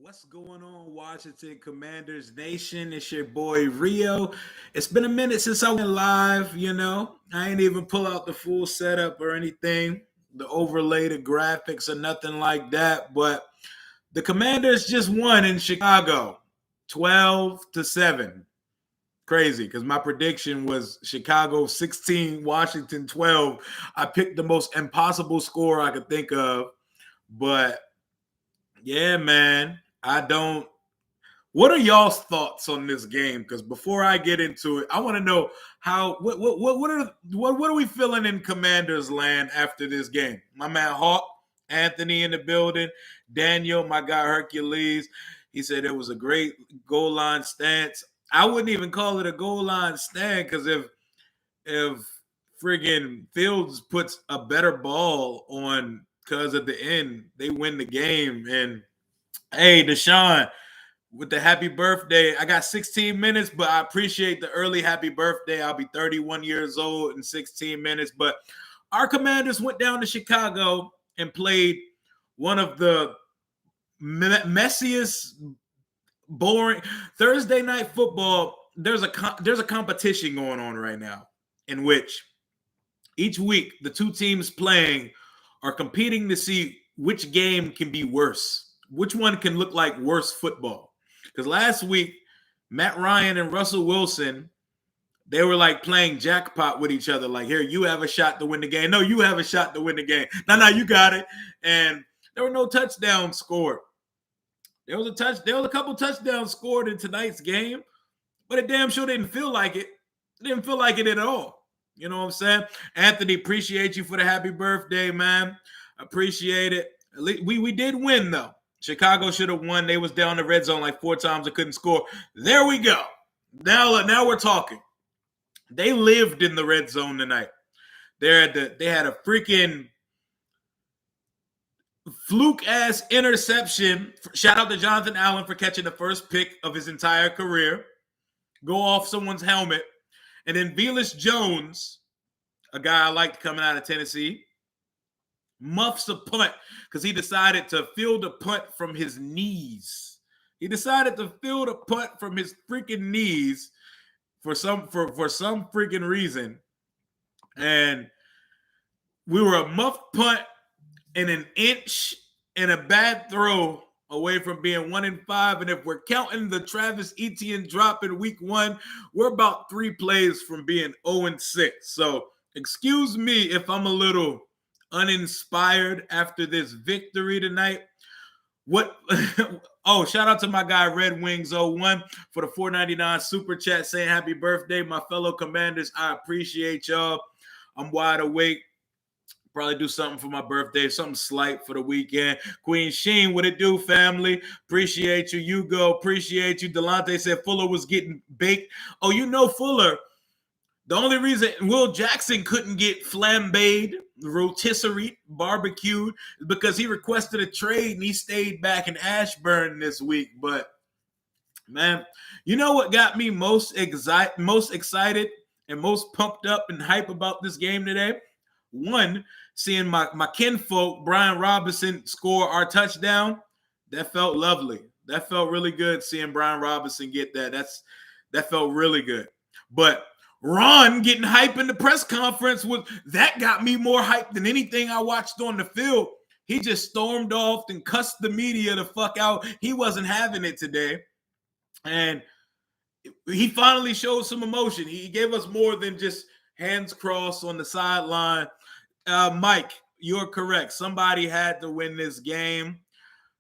What's going on, Washington Commanders Nation? It's your boy Rio. It's been a minute since I went live, I ain't even pull out the full setup or anything, the overlay, the graphics, or nothing like that. But the Commanders just won in Chicago 12-7. Crazy, because my prediction was Chicago 16, Washington 12. I picked the most impossible score I could think of. But yeah, man, I don't. What are y'all's thoughts on this game? Because before I get into it, I want to know how what are we feeling in Commanders land after this game? My man Hawk, Anthony in the building, Daniel, my guy Hercules. He said it was a great goal line stance. I wouldn't even call it a goal line stand because if friggin' Fields puts a better ball on, because at the end they win the game. And hey, Deshaun, with the happy birthday. I got 16 minutes, but I appreciate the early happy birthday. I'll be 31 years old in 16 minutes. But our Commanders went down to Chicago and played one of the messiest, boring Thursday night football. There's a competition going on right now in which each week the two teams playing are competing to see which game can be worse, which one can look like worse football. Because last week, Matt Ryan and Russell Wilson, they were like playing jackpot with each other. Like, here, you have a shot to win the game. No, you have a shot to win the game. No, you got it. And there were no touchdowns scored. There was a couple touchdowns scored in tonight's game, but it damn sure didn't feel like it. It didn't feel like it at all. You know what I'm saying? Anthony, appreciate you for the happy birthday, man. Appreciate it. At least we did win, though. Chicago should have won. They was down the red zone like 4 times and couldn't score. There we go. Now we're talking. They lived in the red zone tonight. They had a freaking fluke-ass interception. Shout out to Jonathan Allen for catching the first pick of his entire career. Go off someone's helmet. And then Velus Jones, a guy I liked coming out of Tennessee, muffs a punt because he decided to field a punt from his knees. He decided to field a punt from his freaking knees for some freaking reason. And we were a muffed punt and an inch and a bad throw away from being 1-5. And if we're counting the Travis Etienne drop in week 1, we're about 3 plays from being 0-6. So excuse me if I'm a little uninspired after this victory tonight. Shout out to my guy Red Wings 01 for the $4.99 super chat saying happy birthday, my fellow Commanders. I appreciate y'all. I'm wide awake. Probably do something for my birthday, something slight for the weekend. Queen Sheen, what it do, family? Appreciate you. Hugo, appreciate you. Delonte said Fuller was getting baked. Oh, Fuller. The only reason Will Jackson couldn't get flambéed, rotisserie, barbecued, is because he requested a trade and he stayed back in Ashburn this week. But, man, you know what got me most excited and most pumped up and hype about this game today? One, seeing my kinfolk, Brian Robinson, score our touchdown. That felt lovely. That felt really good seeing Brian Robinson get that. That felt really good. But Ron getting hype in the press conference that got me more hype than anything I watched on the field. He just stormed off and cussed the media the fuck out. He wasn't having it today. And he finally showed some emotion. He gave us more than just hands crossed on the sideline. Mike, you're correct. Somebody had to win this game.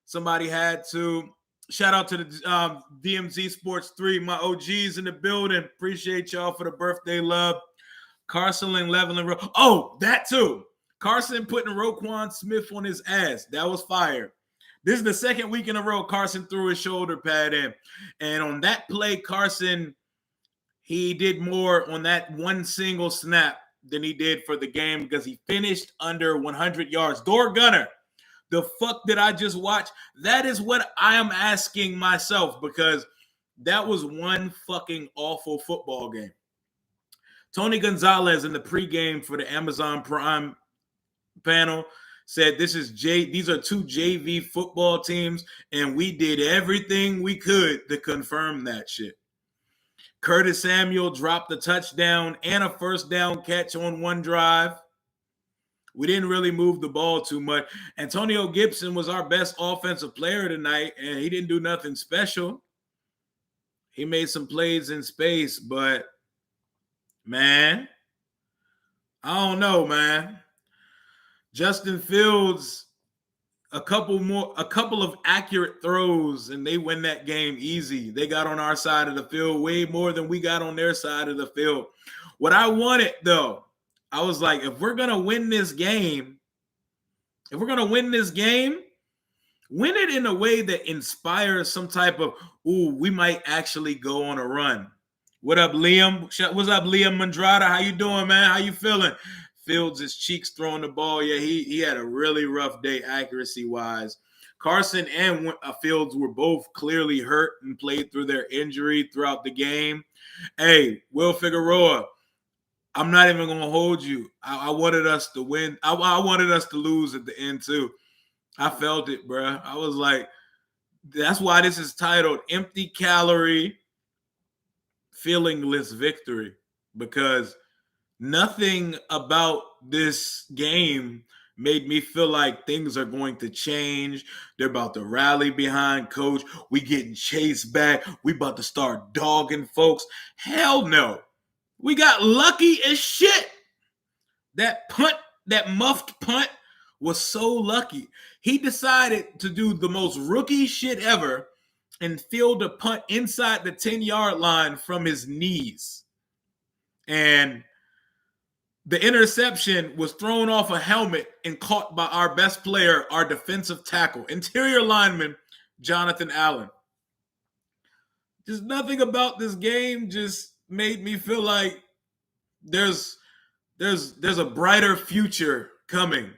Somebody had to. Shout out to the DMZ Sports 3, my OGs in the building. Appreciate y'all for the birthday love. Carson and leveling. Oh, that too. Carson putting Roquan Smith on his ass. That was fire. This is the second week in a row Carson threw his shoulder pad in. And on that play, Carson, he did more on that one single snap than he did for the game because he finished under 100 yards. Door Gunner. The fuck did I just watch? That is what I am asking myself because that was one fucking awful football game. Tony Gonzalez in the pregame for the Amazon Prime panel said these are two JV football teams, and we did everything we could to confirm that shit. Curtis Samuel dropped a touchdown and a first down catch on one drive. We didn't really move the ball too much. Antonio Gibson was our best offensive player tonight, and he didn't do nothing special. He made some plays in space, but man, I don't know, man. Justin Fields, a couple of accurate throws, and they win that game easy. They got on our side of the field way more than we got on their side of the field. What I wanted, though, I was like, if we're gonna win this game, win it in a way that inspires some type of, we might actually go on a run. What up, Liam? What's up, Liam Mandrada? How you doing, man? How you feeling? Fields, his cheeks throwing the ball. Yeah, he had a really rough day accuracy-wise. Carson and Fields were both clearly hurt and played through their injury throughout the game. Hey, Will Figueroa, I'm not even going to hold you. I wanted us to win. I wanted us to lose at the end, too. I felt it, bro. I was like, that's why this is titled Empty Calorie, Feelingless Victory, because nothing about this game made me feel like things are going to change. They're about to rally behind coach. We getting chased back. We about to start dogging folks. Hell no. We got lucky as shit. That punt, that muffed punt was so lucky. He decided to do the most rookie shit ever and field a punt inside the 10-yard line from his knees. And the interception was thrown off a helmet and caught by our best player, our defensive tackle, interior lineman, Jonathan Allen. Just nothing about this game just made me feel like there's a brighter future coming.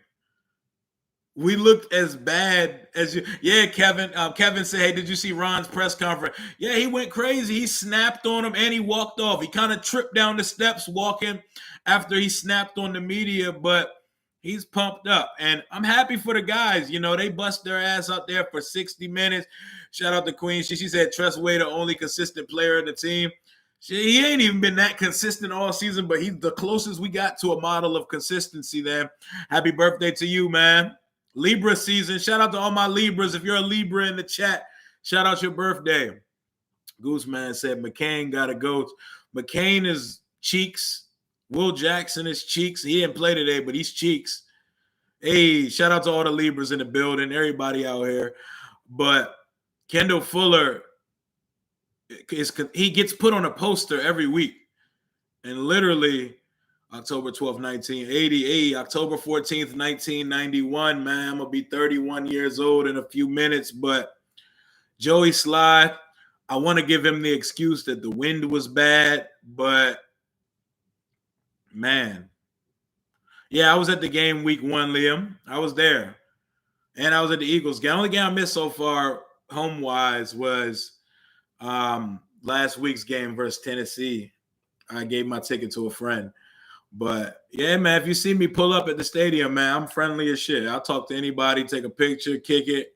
We looked as bad as you. Yeah, Kevin. Kevin said, hey, did you see Ron's press conference? Yeah, he went crazy. He snapped on him and he walked off. He kind of tripped down the steps walking after he snapped on the media, but he's pumped up. And I'm happy for the guys. You know, they bust their ass out there for 60 minutes. Shout out to Queen. She said, Tress Way, the only consistent player in the team. He ain't even been that consistent all season, but he's the closest we got to a model of consistency there. Happy birthday to you, man. Libra season. Shout out to all my Libras. If you're a Libra in the chat, shout out your birthday. Gooseman said McCain got to go. McCain is cheeks. Will Jackson is cheeks. He didn't play today, but he's cheeks. Hey, shout out to all the Libras in the building, everybody out here. But Kendall Fuller, he gets put on a poster every week. And literally, October 12th, 1980, October 14th, 1991, man, I'm going to be 31 years old in a few minutes, but Joey Sly, I want to give him the excuse that the wind was bad, but man, yeah, I was at the game week 1, Liam. I was there, and I was at the Eagles game. The only game I missed so far home-wise was last week's game versus Tennessee. I gave my ticket to a friend. But, yeah, man, if you see me pull up at the stadium, man, I'm friendly as shit. I'll talk to anybody, take a picture, kick it.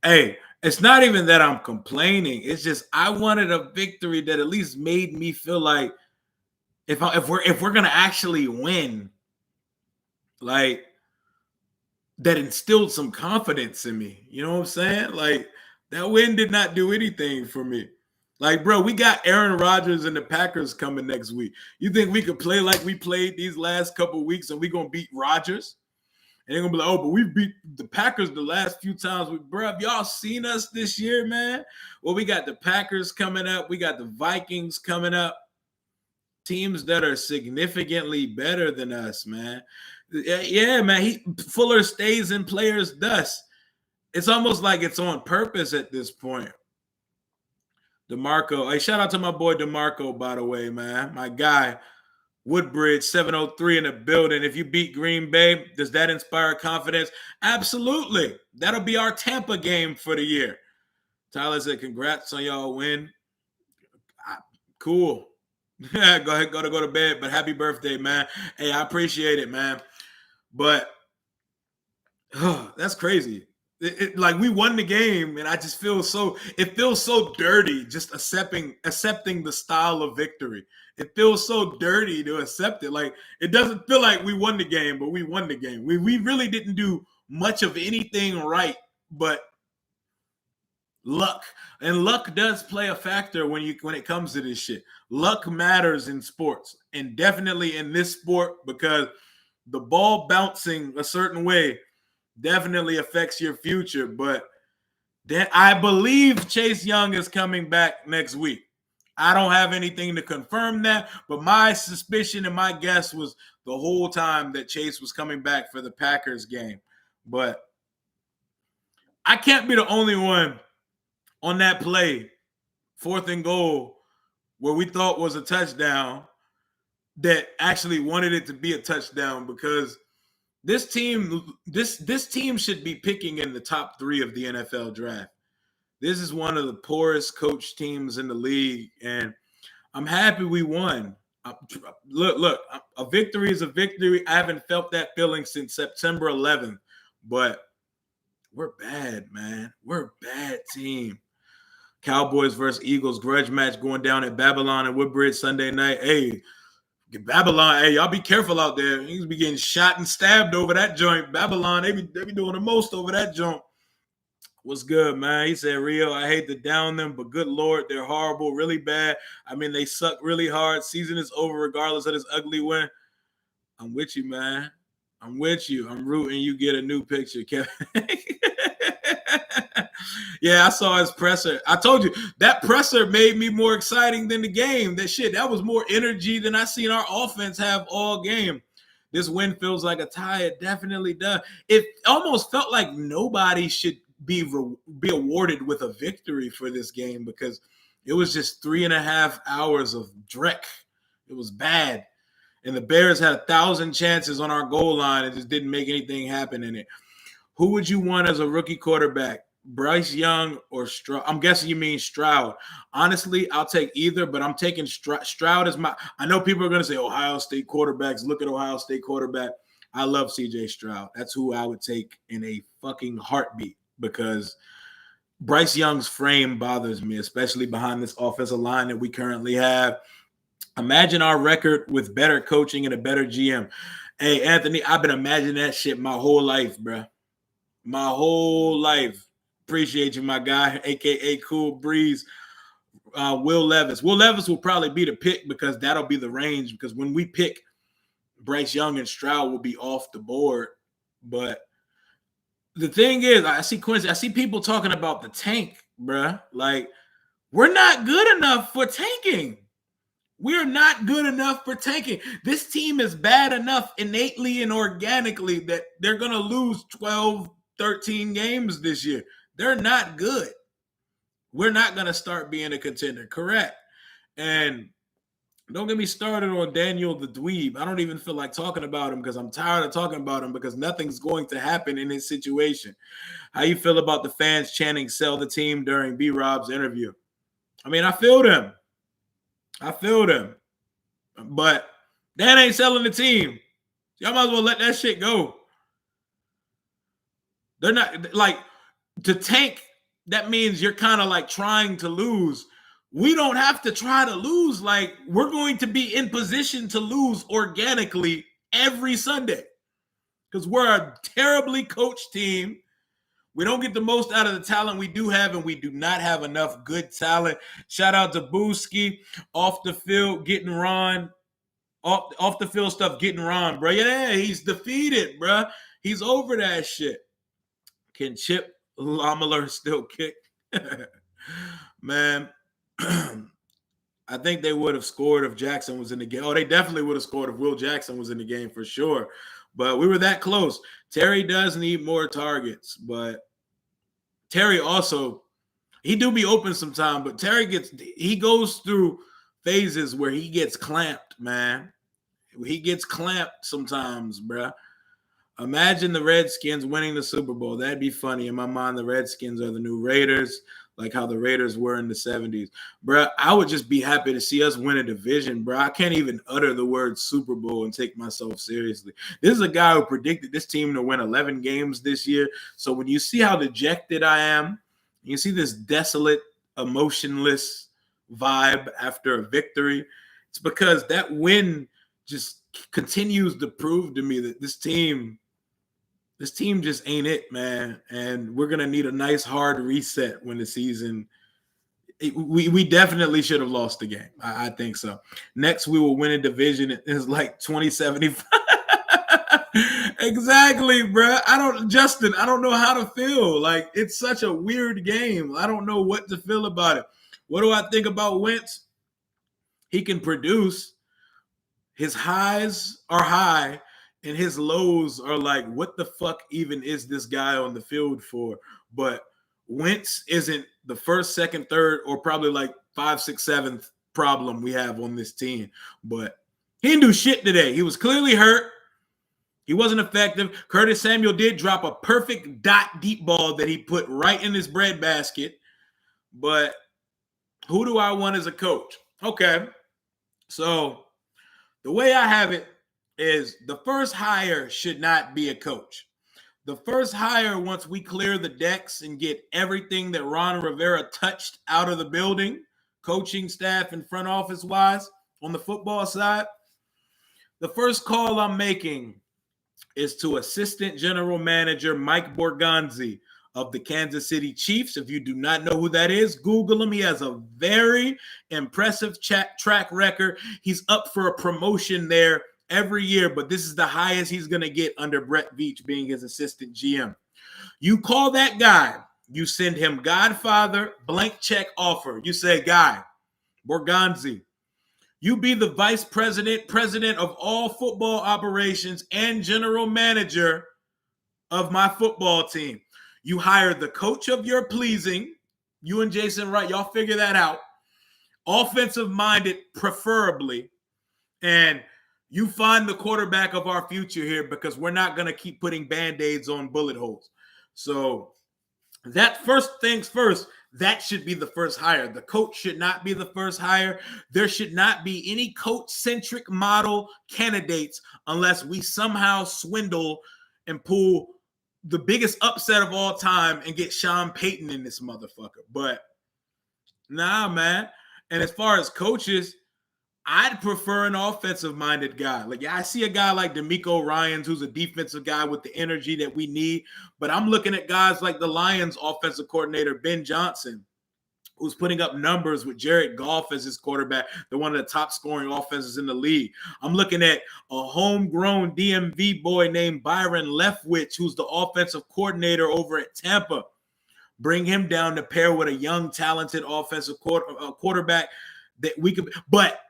Hey, it's not even that I'm complaining. It's just I wanted a victory that at least made me feel like if we're going to actually win, like, that instilled some confidence in me. You know what I'm saying? Like, that win did not do anything for me. Like, bro, we got Aaron Rodgers and the Packers coming next week. You think we could play like we played these last couple of weeks and we going to beat Rodgers? And they're going to be like, oh, but we beat the Packers the last few times. Bro, have y'all seen us this year, man? Well, we got the Packers coming up. We got the Vikings coming up. Teams that are significantly better than us, man. Yeah, man, Fuller stays in players' dust. It's almost like it's on purpose at this point. DeMarco. Hey, shout out to my boy DeMarco, by the way, man. My guy, Woodbridge, 703 in the building. If you beat Green Bay, does that inspire confidence? Absolutely. That'll be our Tampa game for the year. Tyler said, congrats on y'all win. Cool. Go ahead, go to bed, but happy birthday, man. Hey, I appreciate it, man. But That's crazy. Like we won the game, and I just feel so. It feels so dirty just accepting the style of victory. It feels so dirty to accept it. Like it doesn't feel like we won the game, but we won the game. We really didn't do much of anything right, but luck. And luck does play a factor when it comes to this shit. Luck matters in sports, and definitely in this sport, because the ball bouncing a certain way definitely affects your future. But then I believe Chase Young is coming back next week. I don't have anything to confirm that, but my suspicion and my guess was the whole time that Chase was coming back for the Packers game. But I can't be the only one on that play, 4th and goal, where we thought was a touchdown, that actually wanted it to be a touchdown, because this team should be picking in the top 3 of the NFL draft. This is one of the poorest coach teams in the league, and I'm happy we won. Look, a victory is a victory. I haven't felt that feeling since September 11th, but we're bad, man. We're a bad team. Cowboys versus Eagles grudge match going down at Babylon and Woodbridge Sunday night. Hey, Babylon, hey, y'all be careful out there. He's be getting shot and stabbed over that joint. Babylon, they be doing the most over that joint. What's good, man? He said, Rio, I hate to down them, but good Lord, they're horrible, really bad. I mean, they suck really hard. Season is over regardless of this ugly win. I'm with you, man. I'm with you. I'm rooting you get a new picture, Kevin. Yeah, I saw his presser. I told you, that presser made me more exciting than the game. That was more energy than I seen our offense have all game. This win feels like a tie. It definitely does. It almost felt like nobody should be awarded with a victory for this game, because it was just 3.5 hours of dreck. It was bad. And the Bears had 1,000 chances on our goal line and just didn't make anything happen in it. Who would you want as a rookie quarterback? Bryce Young or Stroud? I'm guessing you mean Stroud. Honestly, I'll take either, but I'm taking Stroud as my – I know people are going to say Ohio State quarterbacks. Look at Ohio State quarterback. I love C.J. Stroud. That's who I would take in a fucking heartbeat, because Bryce Young's frame bothers me, especially behind this offensive line that we currently have. Imagine our record with better coaching and a better GM. Hey, Anthony, I've been imagining that shit my whole life, bro. My whole life. Appreciate you, my guy, a.k.a. Cool Breeze. Will Levis. Will Levis will probably be the pick, because that'll be the range, because when we pick, Bryce Young and Stroud will be off the board. But the thing is, I see Quincy, I see people talking about the tank, bruh. Like, we're not good enough for tanking. We're not good enough for tanking. This team is bad enough innately and organically that they're going to lose 12, 13 games this year. They're not good. We're not going to start being a contender. Correct. And don't get me started on Daniel the Dweeb. I don't even feel like talking about him, because I'm tired of talking about him, because nothing's going to happen in his situation. How you feel about the fans chanting "sell the team" during B-Rob's interview? I mean, I feel them. But that ain't selling the team. Y'all might as well let that shit go. They're not, like, to tank, that means you're kind of like trying to lose. We don't have to try to lose. Like, we're going to be in position to lose organically every Sunday, because we're a terribly coached team. We don't get the most out of the talent we do have, and we do not have enough good talent. Shout out to Booski. Off the field, getting Ron. Off the field stuff, getting Ron, bro. Yeah, he's defeated, bro. He's over that shit. Can Chip Lammeler still kick? Man, I think they would have scored if Jackson was in the game. Oh, they definitely would have scored if Will Jackson was in the game for sure. But we were that close. Terry does need more targets, but Terry also, he do be open sometime, but he goes through phases where he gets clamped, man. He gets clamped sometimes, bruh. Imagine the Redskins winning the Super Bowl. That'd be funny. In my mind, the Redskins are the new Raiders. like how the Raiders were in the 70s. Bro, I would just be happy to see us win a division, bro. I can't even utter the word Super Bowl and take myself seriously. This is a guy who predicted this team to win 11 games this year. So when you see how dejected I am, you see this desolate, emotionless vibe after a victory, it's because that win just continues to prove to me that this team just ain't it, man. And we're going to need a nice hard reset when the season we definitely should have lost the game. I think so. Next, we will win a division. It's like 2075. Exactly, bro. Justin, I don't know how to feel. Like, it's such a weird game. I don't know what to feel about it. What do I think about Wentz? He can produce. His highs are high, and his lows are like, what the fuck even is this guy on the field for? But Wentz isn't the first, second, third, or probably like 5, 6, 7th problem we have on this team. But he didn't do shit today. He was clearly hurt. He wasn't effective. Curtis Samuel did drop a perfect dot deep ball that he put right in his breadbasket. But who do I want as a coach? Okay. So the way I have it is the first hire should not be a coach. The first hire, once we clear the decks and get everything that Ron Rivera touched out of the building, coaching staff and front office wise on the football side, the first call I'm making is to assistant general manager Mike Borgonzi of the Kansas City Chiefs. If you do not know who that is, Google him. He has a very impressive track record. He's up for a promotion there every year, but this is the highest he's going to get under Brett Veach being his assistant GM. You call that guy, you send him Godfather, blank check offer. You say, guy, Borgonzi, you be the vice president, president of all football operations and general manager of my football team. You hire the coach of your pleasing. You and Jason Wright, y'all figure that out. Offensive minded, preferably. And you find the quarterback of our future here, because we're not going to keep putting Band-Aids on bullet holes. So that first things first, that should be the first hire. The coach should not be the first hire. There should not be any coach-centric model candidates unless we somehow swindle and pull the biggest upset of all time and get Sean Payton in this motherfucker. But nah, man. And as far as coaches, I'd prefer an offensive-minded guy. Like, yeah, I see a guy like DeMeco Ryans, who's a defensive guy with the energy that we need. But I'm looking at guys like the Lions offensive coordinator, Ben Johnson, who's putting up numbers with Jared Goff as his quarterback. They're one of the top-scoring offenses in the league. I'm looking at a homegrown DMV boy named Byron Leftwich, who's the offensive coordinator over at Tampa. Bring him down to pair with a young, talented offensive quarterback that we could – but –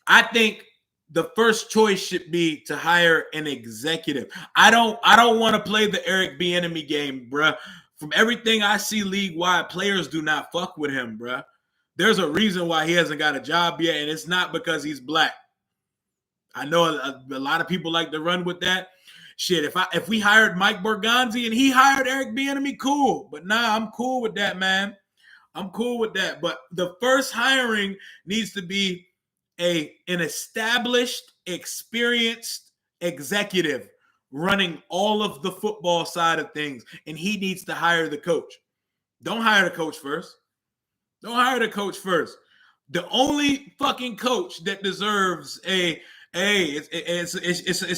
I think the first choice should be to hire an executive. I don't want to play the Eric Bieniemy game, bruh. From everything I see league-wide, players do not fuck with him, bruh. There's a reason why he hasn't got a job yet, and it's not because he's black. I know a lot of people like to run with that. Shit, if we hired Mike Borgonzi and he hired Eric Bieniemy, cool. But nah, I'm cool with that, man. I'm cool with that. But the first hiring needs to be an established, experienced executive running all of the football side of things, and he needs to hire the coach. Don't hire the coach first. Don't hire the coach first. The only fucking coach that deserves it's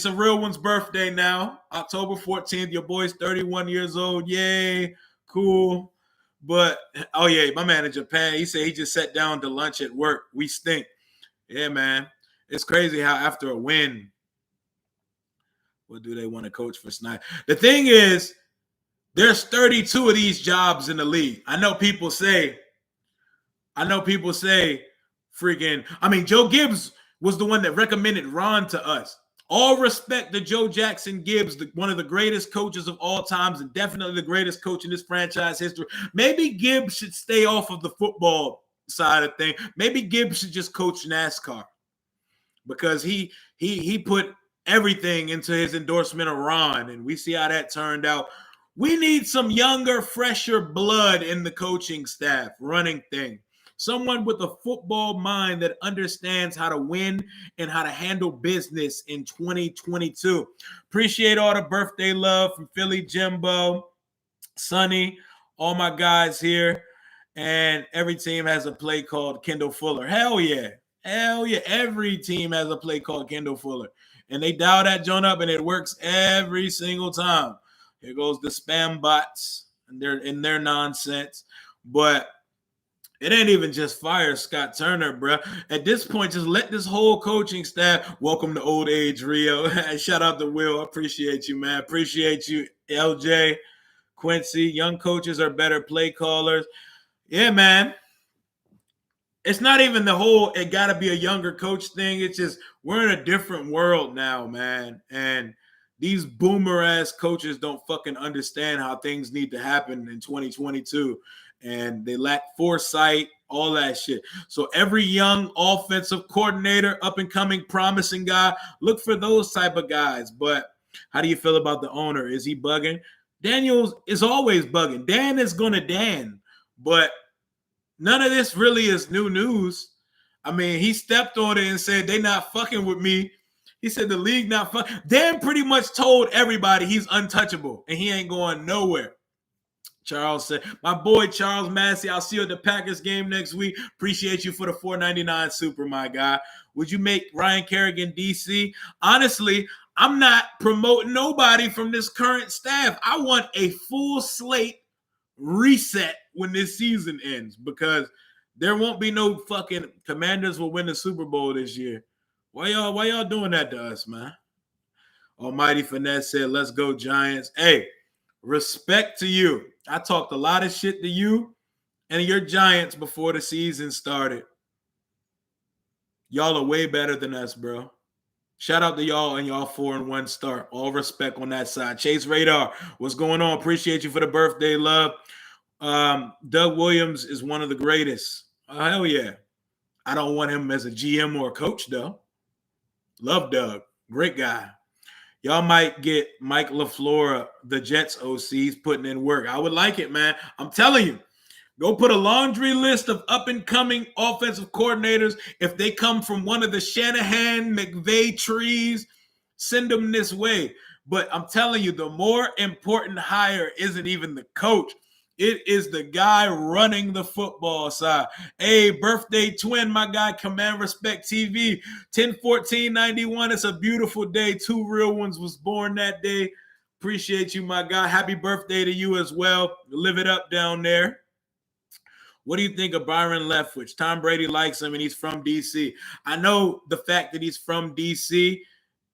a real one's birthday now, October 14th. Your boy's 31 years old. Yay, cool. But oh yeah, my manager Pan, he said he just sat down to lunch at work. We stink. Yeah, man. It's crazy how after a win, what do they want to coach for Snyder? The thing is, there's 32 of these jobs in the league. I know people say, Joe Gibbs was the one that recommended Ron to us. All respect to Joe Jackson Gibbs, one of the greatest coaches of all times and definitely the greatest coach in this franchise history. Maybe Gibbs should stay off of the football side of thing. Maybe Gibbs should just coach NASCAR, because he put everything into his endorsement of Ron, and we see how that turned out. We need some younger, fresher blood in the coaching staff running thing. Someone with a football mind that understands how to win and how to handle business in 2022. Appreciate all the birthday love from Philly Jimbo, Sonny, all my guys here. And every team has a play called Kendall Fuller. Hell yeah. Hell yeah. Every team has a play called Kendall Fuller. And they dial that joint up and it works every single time. Here goes the spam bots and their nonsense. But it ain't even just fire Scott Turner, bro. At this point, just let this whole coaching staff welcome to old age, Rio. Shout out to Will. I appreciate you, man. Appreciate you, LJ, Quincy. Young coaches are better play callers. Yeah, man. It's not even the whole it got to be a younger coach thing. It's just we're in a different world now, man. And these boomer-ass coaches don't fucking understand how things need to happen in 2022. And they lack foresight, all that shit. So every young offensive coordinator, up-and-coming, promising guy, look for those type of guys. But how do you feel about the owner? Is he bugging? Daniels is always bugging. Dan is going to Dan. But none of this really is new news. I mean, he stepped on it and said, they not fucking with me. He said the league not fucking. Dan pretty much told everybody he's untouchable and he ain't going nowhere. Charles said, my boy Charles Massey, I'll see you at the Packers game next week. Appreciate you for the $4.99 super, my guy. Would you make Ryan Kerrigan DC? Honestly, I'm not promoting nobody from this current staff. I want a full slate reset when this season ends because there won't be no fucking Commanders will win the Super Bowl this year. Why y'all doing that to us, man? Almighty Finesse said, let's go Giants. Hey, respect to you. I talked a lot of shit to you and your Giants before the season started. Y'all are way better than us, bro. Shout out to y'all and y'all 4-1 start. All respect on that side. Chase Radar, what's going on? Appreciate you for the birthday love. Doug Williams is one of the greatest. Oh, hell yeah. I don't want him as a GM or a coach, though. Love Doug. Great guy. Y'all might get Mike LaFleur, the Jets OCs, putting in work. I would like it, man. I'm telling you. Go put a laundry list of up-and-coming offensive coordinators. If they come from one of the Shanahan, McVay trees, send them this way. But I'm telling you, the more important hire isn't even the coach. It is the guy running the football side. Hey, birthday twin, my guy, Command Respect TV, 10/14/91. It's a beautiful day. 2 real ones was born that day. Appreciate you, my guy. Happy birthday to you as well. Live it up down there. What do you think of Byron Leftwich? Tom Brady likes him, and he's from D.C. I know the fact that he's from D.C.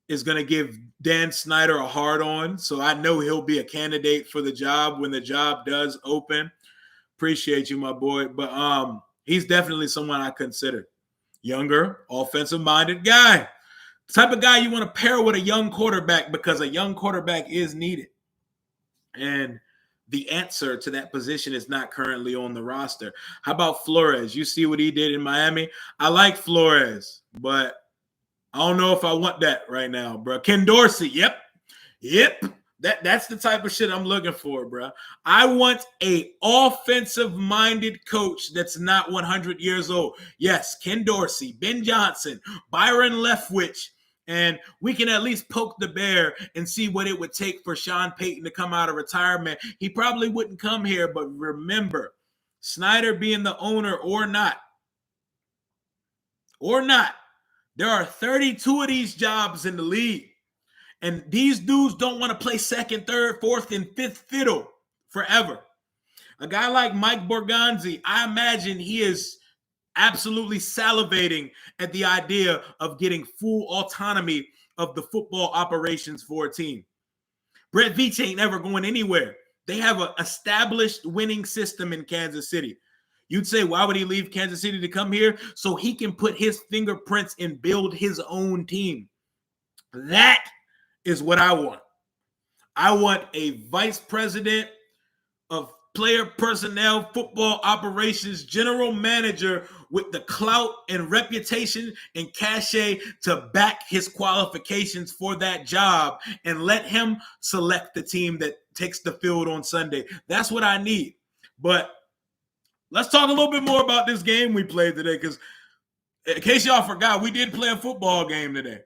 is going to give Dan Snyder a hard-on, so I know he'll be a candidate for the job when the job does open. Appreciate you, my boy. But he's definitely someone I consider. Younger, offensive-minded guy. The type of guy you want to pair with a young quarterback because a young quarterback is needed. And the answer to that position is not currently on the roster. How about Flores? You see what he did in Miami? I like Flores, but I don't know if I want that right now, bro. Ken Dorsey, yep. That's the type of shit I'm looking for, bro. I want a offensive-minded coach that's not 100 years old. Yes, Ken Dorsey, Ben Johnson, Byron Leftwich, and we can at least poke the bear and see what it would take for Sean Payton to come out of retirement. He probably wouldn't come here, but remember, Snyder being the owner or not, there are 32 of these jobs in the league. And these dudes don't want to play second, third, fourth, and fifth fiddle forever. A guy like Mike Borgonzi, I imagine he is absolutely salivating at the idea of getting full autonomy of the football operations for a team. Brett Veach ain't ever going anywhere. They have an established winning system in Kansas City. You'd say, why would he leave Kansas City to come here? So he can put his fingerprints and build his own team. That is what I want. I want a vice president of player personnel football operations general manager with the clout and reputation and cachet to back his qualifications for that job, and let him select the team that takes the field on Sunday. That's what I need. But let's talk a little bit more about this game we played today, because in case y'all forgot, we did play a football game today.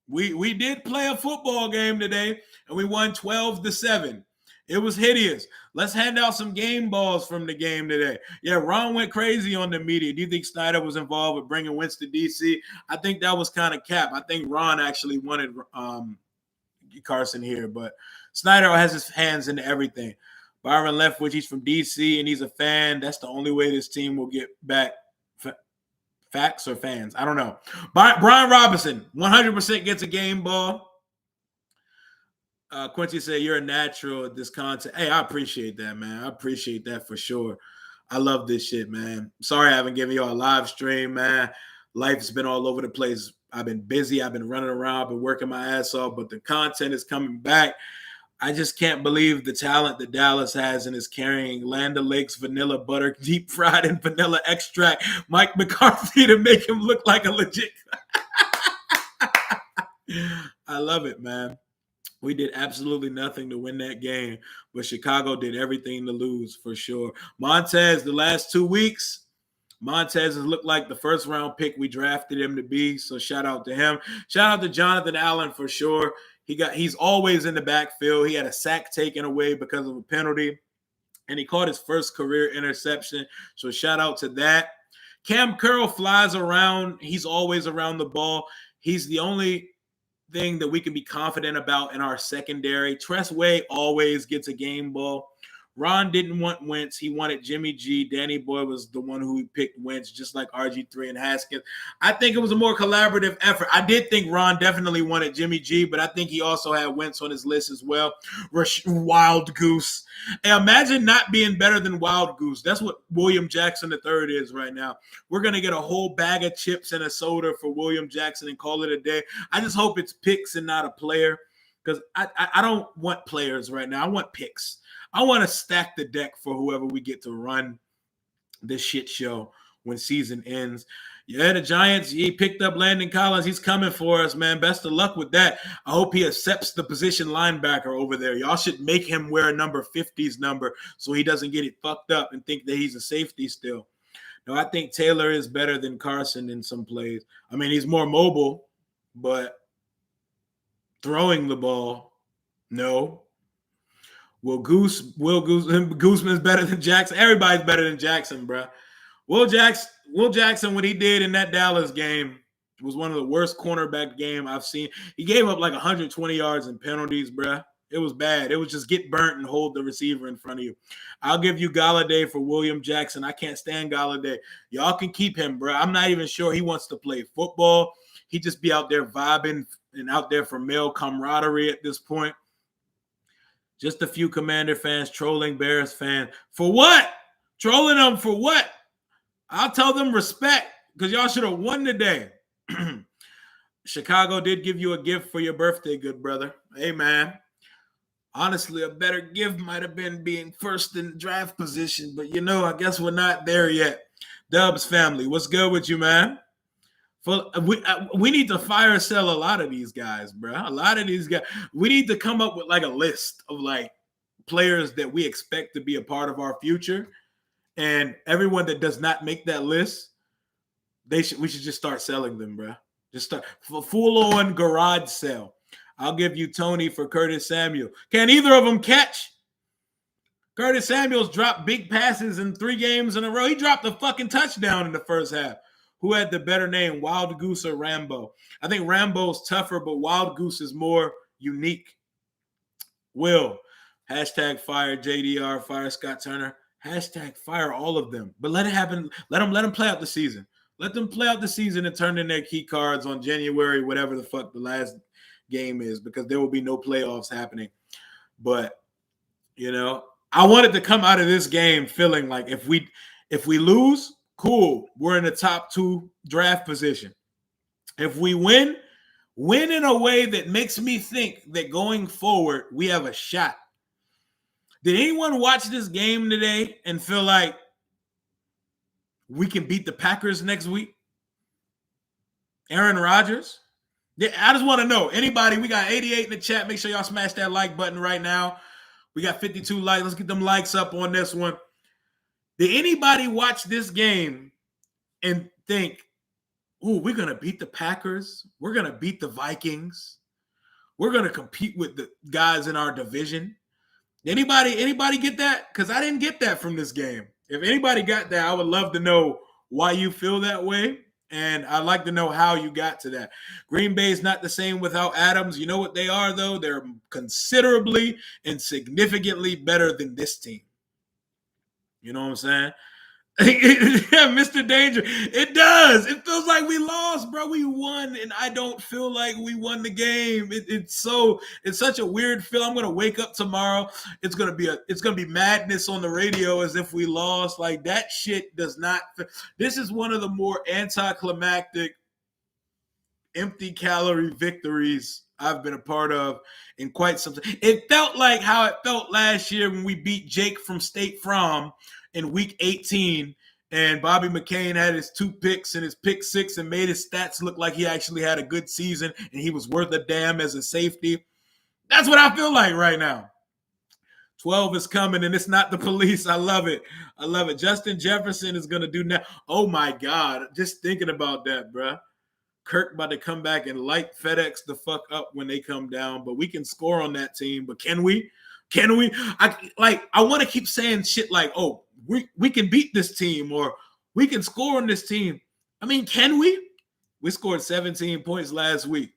We did play a football game today, and we won 12-7. It was hideous. Let's hand out some game balls from the game today. Yeah, Ron went crazy on the media. Do you think Snyder was involved with bringing Wentz to D.C.? I think that was kind of cap. I think Ron actually wanted Carson here, but Snyder has his hands into everything. Byron Leftwich, he's from D.C., and he's a fan. That's the only way this team will get back. Facts or fans? I don't know. Brian Robinson, 100% gets a game ball. Quincy said, you're a natural at this content. Hey, I appreciate that, man. I appreciate that for sure. I love this shit, man. Sorry I haven't given you a live stream, man. Life's been all over the place. I've been busy. I've been running around. I've been working my ass off, but the content is coming back. I just can't believe the talent that Dallas has and is carrying Land O'Lakes vanilla butter, deep fried and vanilla extract, Mike McCarthy to make him look like a legit. I love it, man. We did absolutely nothing to win that game, but Chicago did everything to lose for sure. Montez, the last 2 weeks, Montez has looked like the first round pick we drafted him to be. So shout out to him. Shout out to Jonathan Allen for sure. He's always in the backfield. He had a sack taken away because of a penalty, and he caught his first career interception. So shout out to that. Cam Curl flies around. He's always around the ball. He's the only thing that we can be confident about in our secondary. Tress Way always gets a game ball. Ron didn't want Wentz. He wanted Jimmy G. Danny Boy was the one who picked Wentz, just like RG3 and Haskins. I think it was a more collaborative effort. I did think Ron definitely wanted Jimmy G, but I think he also had Wentz on his list as well. Wild Goose. And imagine not being better than Wild Goose. That's what William Jackson III is right now. We're going to get a whole bag of chips and a soda for William Jackson and call it a day. I just hope it's picks and not a player, because I don't want players right now. I want picks. I want to stack the deck for whoever we get to run this shit show when season ends. Yeah, the Giants, he picked up Landon Collins. He's coming for us, man. Best of luck with that. I hope he accepts the position linebacker over there. Y'all should make him wear a number 50's number so he doesn't get it fucked up and think that he's a safety still. No, I think Taylor is better than Carson in some plays. I mean, he's more mobile, but throwing the ball, no. Gooseman's better than Jackson. Everybody's better than Jackson, bro. Will Jackson, what he did in that Dallas game was one of the worst cornerback game I've seen. He gave up like 120 yards in penalties, bro. It was bad. It was just get burnt and hold the receiver in front of you. I'll give you Galladay for William Jackson. I can't stand Galladay. Y'all can keep him, bro. I'm not even sure he wants to play football. He just be out there vibing and out there for male camaraderie at this point. Just a few Commander fans trolling Bears fans. For what? Trolling them for what? I'll tell them respect, because y'all should have won today. Chicago did give you a gift for your birthday, good brother. Hey, man. Honestly, a better gift might have been being first in draft position, but, I guess we're not there yet. Dubs family, what's good with you, man? We need to fire sell a lot of these guys, bro. A lot of these guys. We need to come up with like a list of like players that we expect to be a part of our future, and everyone that does not make that list, we should just start selling them, bro. Just start full on garage sale. I'll give you Tony for Curtis Samuel. Can either of them catch? Curtis Samuel's dropped big passes in 3 games in a row. He dropped a fucking touchdown in the first half. Who had the better name, Wild Goose or Rambo? I think Rambo's tougher, but Wild Goose is more unique. Will, hashtag fire JDR, fire Scott Turner, hashtag fire all of them. But let it happen. Let them play out the season. Let them play out the season and turn in their key cards on January, whatever the fuck the last game is, because there will be no playoffs happening. But, I wanted to come out of this game feeling like if we lose, cool, we're in the top 2 draft position. If we win in a way that makes me think that going forward, we have a shot. Did anyone watch this game today and feel like we can beat the Packers next week? Aaron Rodgers? I just want to know. Anybody, we got 88 in the chat. Make sure y'all smash that like button right now. We got 52 likes. Let's get them likes up on this one. Did anybody watch this game and think, ooh, we're going to beat the Packers? We're going to beat the Vikings? We're going to compete with the guys in our division? Anybody get that? Because I didn't get that from this game. If anybody got that, I would love to know why you feel that way. And I'd like to know how you got to that. Green Bay is not the same without Adams. You know what they are, though? They're considerably and significantly better than this team. You know what I'm saying? Yeah, Mr. Danger. It does. It feels like we lost, bro. We won, and I don't feel like we won the game. It's such a weird feel. I'm gonna wake up tomorrow. It's gonna be madness on the radio as if we lost. Like that shit does not. This is one of the more anticlimactic, empty calorie victories I've been a part of in quite some time. It felt like how it felt last year when we beat Jake from State Farm in week 18, and Bobby McCain had his 2 picks and his pick 6 and made his stats look like he actually had a good season and he was worth a damn as a safety. That's what I feel like right now. 12 is coming, and it's not the police. I love it. I love it. Justin Jefferson is going to do now. Oh, my God. Just thinking about that, bro. Kirk about to come back and light FedEx the fuck up when they come down, but we can score on that team. But can we? Can we? I want to keep saying shit like, oh, we can beat this team or we can score on this team. I mean, can we? We scored 17 points last week.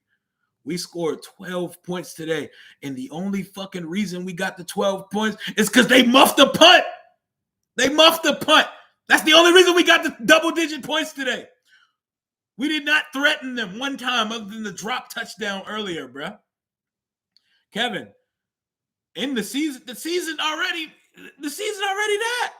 We scored 12 points today. And the only fucking reason we got the 12 points is because they muffed the punt. They muffed the punt. That's the only reason we got the double-digit points today. We did not threaten them one time other than the drop touchdown earlier, bro. Kevin, in the season already that.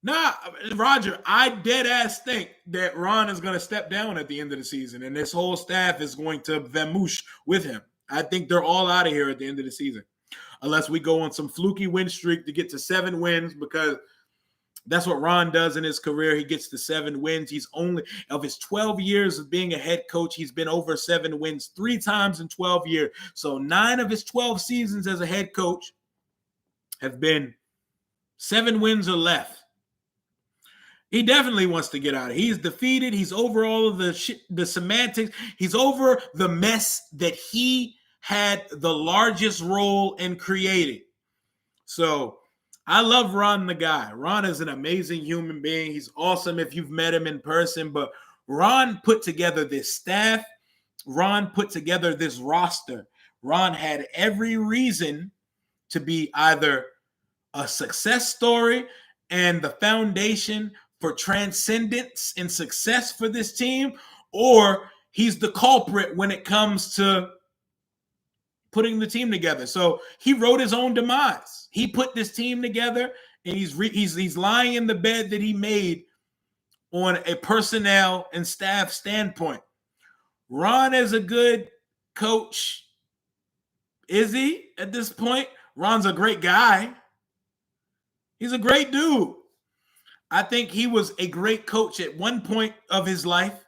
Nah, Roger, I dead ass think that Ron is going to step down at the end of the season and this whole staff is going to vamoosh with him. I think they're all out of here at the end of the season. Unless we go on some fluky win streak to get to 7 wins, because that's what Ron does in his career. He gets to 7 wins. He's only, of his 12 years of being a head coach, he's been over 7 wins 3 times in 12 years. So 9 of his 12 seasons as a head coach have been 7 wins or less. He definitely wants to get out. He's defeated. He's over all of the semantics. He's over the mess that he had the largest role in creating. So I love Ron the guy. Ron is an amazing human being. He's awesome if you've met him in person. But Ron put together this staff. Ron put together this roster. Ron had every reason to be either a success story and the foundation for transcendence and success for this team, or he's the culprit when it comes to putting the team together. So he wrote his own demise. He put this team together, and he's lying in the bed that he made on a personnel and staff standpoint. Ron is a good coach. Is he at this point? Ron's a great guy. He's a great dude. I think he was a great coach at one point of his life.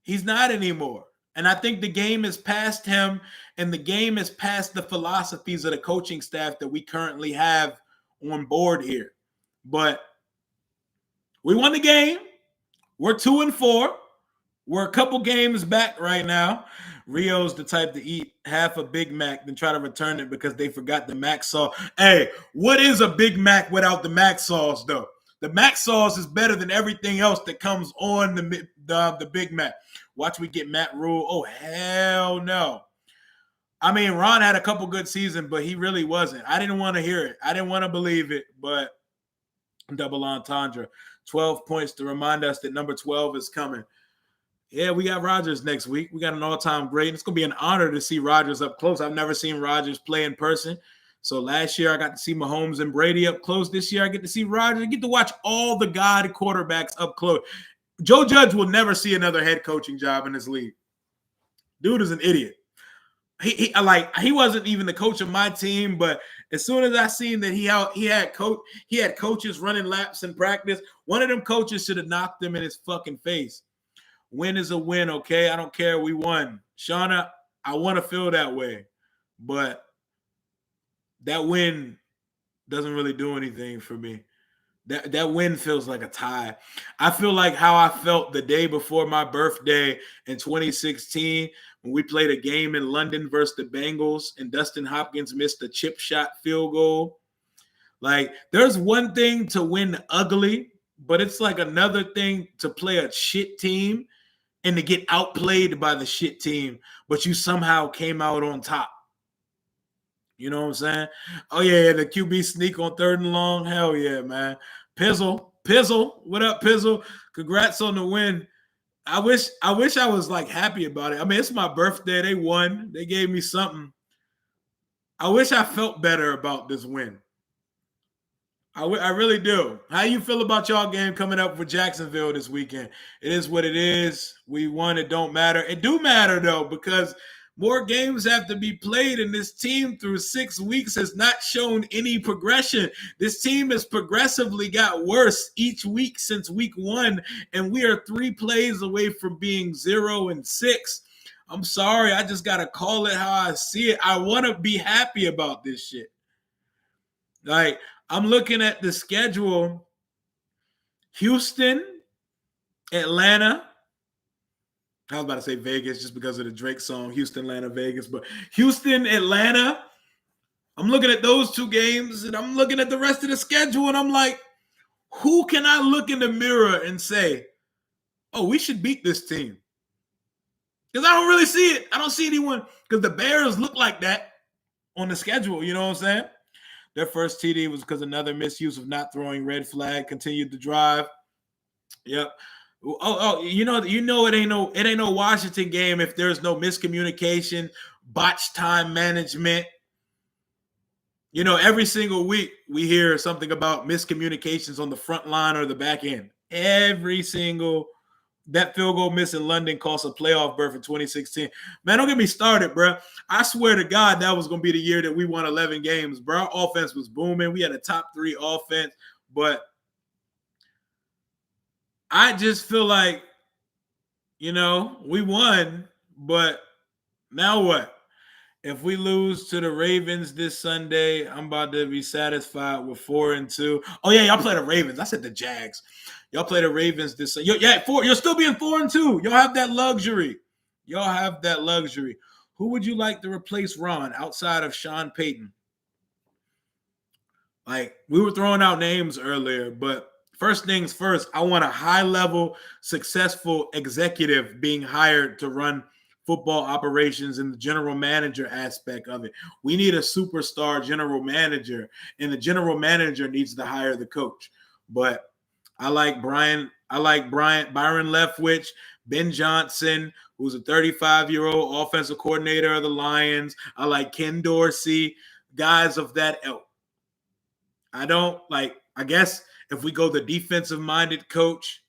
He's not anymore. And I think the game is past him, and the game is past the philosophies of the coaching staff that we currently have on board here. But we won the game. We're 2-4. We're a couple games back right now. Rio's the type to eat half a Big Mac then try to return it because they forgot the Mac sauce. Hey, what is a Big Mac without the Mac sauce, though? The Mac sauce is better than everything else that comes on the Big Mac. Watch we get Matt Rule. Oh, hell no. I mean, Ron had a couple good seasons, but he really wasn't. I didn't want to hear it. I didn't want to believe it, but double entendre. 12 points to remind us that number 12 is coming. Yeah, we got Rodgers next week. We got an all-time great. It's going to be an honor to see Rodgers up close. I've never seen Rodgers play in person. So last year I got to see Mahomes and Brady up close. This year I get to see Rodgers. I get to watch all the God quarterbacks up close. Joe Judge will never see another head coaching job in this league. Dude is an idiot. he wasn't even the coach of my team, but as soon as I seen that he had coaches running laps in practice, one of them coaches should have knocked him in his fucking face. Win is a win, okay? I don't care. We won. Shauna, I want to feel that way, but that win doesn't really do anything for me. That win feels like a tie. I feel like how I felt the day before my birthday in 2016 when we played a game in London versus the Bengals and Dustin Hopkins missed a chip shot field goal. Like, there's one thing to win ugly, but it's like another thing to play a shit team and to get outplayed by the shit team, but you somehow came out on top. You know what I'm saying? Oh, yeah, the QB sneak on 3rd and long. Hell yeah, man. Pizzle. What up, Pizzle? Congrats on the win. I wish I was like happy about it. I mean, it's my birthday. They won. They gave me something. I wish I felt better about this win. I really do. How you feel about y'all game coming up for Jacksonville this weekend? It is what it is. We won. It don't matter. It do matter, though, because more games have to be played, and this team through 6 weeks has not shown any progression. This team has progressively got worse each week since week 1, and we are 3 plays away from being 0-6. I'm sorry. I just got to call it how I see it. I want to be happy about this shit. Like, I'm looking at the schedule. Houston, Atlanta. I was about to say Vegas just because of the Drake song, Houston, Atlanta, Vegas. But Houston, Atlanta, I'm looking at those 2 games, and I'm looking at the rest of the schedule, and I'm like, who can I look in the mirror and say, oh, we should beat this team? Because I don't really see it. I don't see anyone, because the Bears look like that on the schedule, you know what I'm saying? Their first TD was because another misuse of not throwing red flag continued the drive. Yep. You know it ain't no Washington game if there's no miscommunication, botched time management. You know, every single week we hear something about miscommunications on the front line or the back end. That field goal miss in London cost a playoff berth in 2016. Man, don't get me started, bro. I swear to God, that was going to be the year that we won 11 games, bro. Our offense was booming. We had a top 3 offense, but I just feel like, you know, we won, but now what? If we lose to the Ravens this Sunday, I'm about to be satisfied with 4-2. Oh, yeah, y'all play the Ravens. I said the Jags. Y'all play the Ravens this Sunday. You'll still be in 4-2. Y'all have that luxury. Who would you like to replace Ron outside of Sean Payton? Like, we were throwing out names earlier, but first things first, I want a high-level, successful executive being hired to run football operations and the general manager aspect of it. We need a superstar general manager, and the general manager needs to hire the coach. But I like Byron Leftwich, Ben Johnson, who's a 35-year-old offensive coordinator of the Lions. I like Ken Dorsey, guys of that ilk. I guess if we go the defensive-minded coach,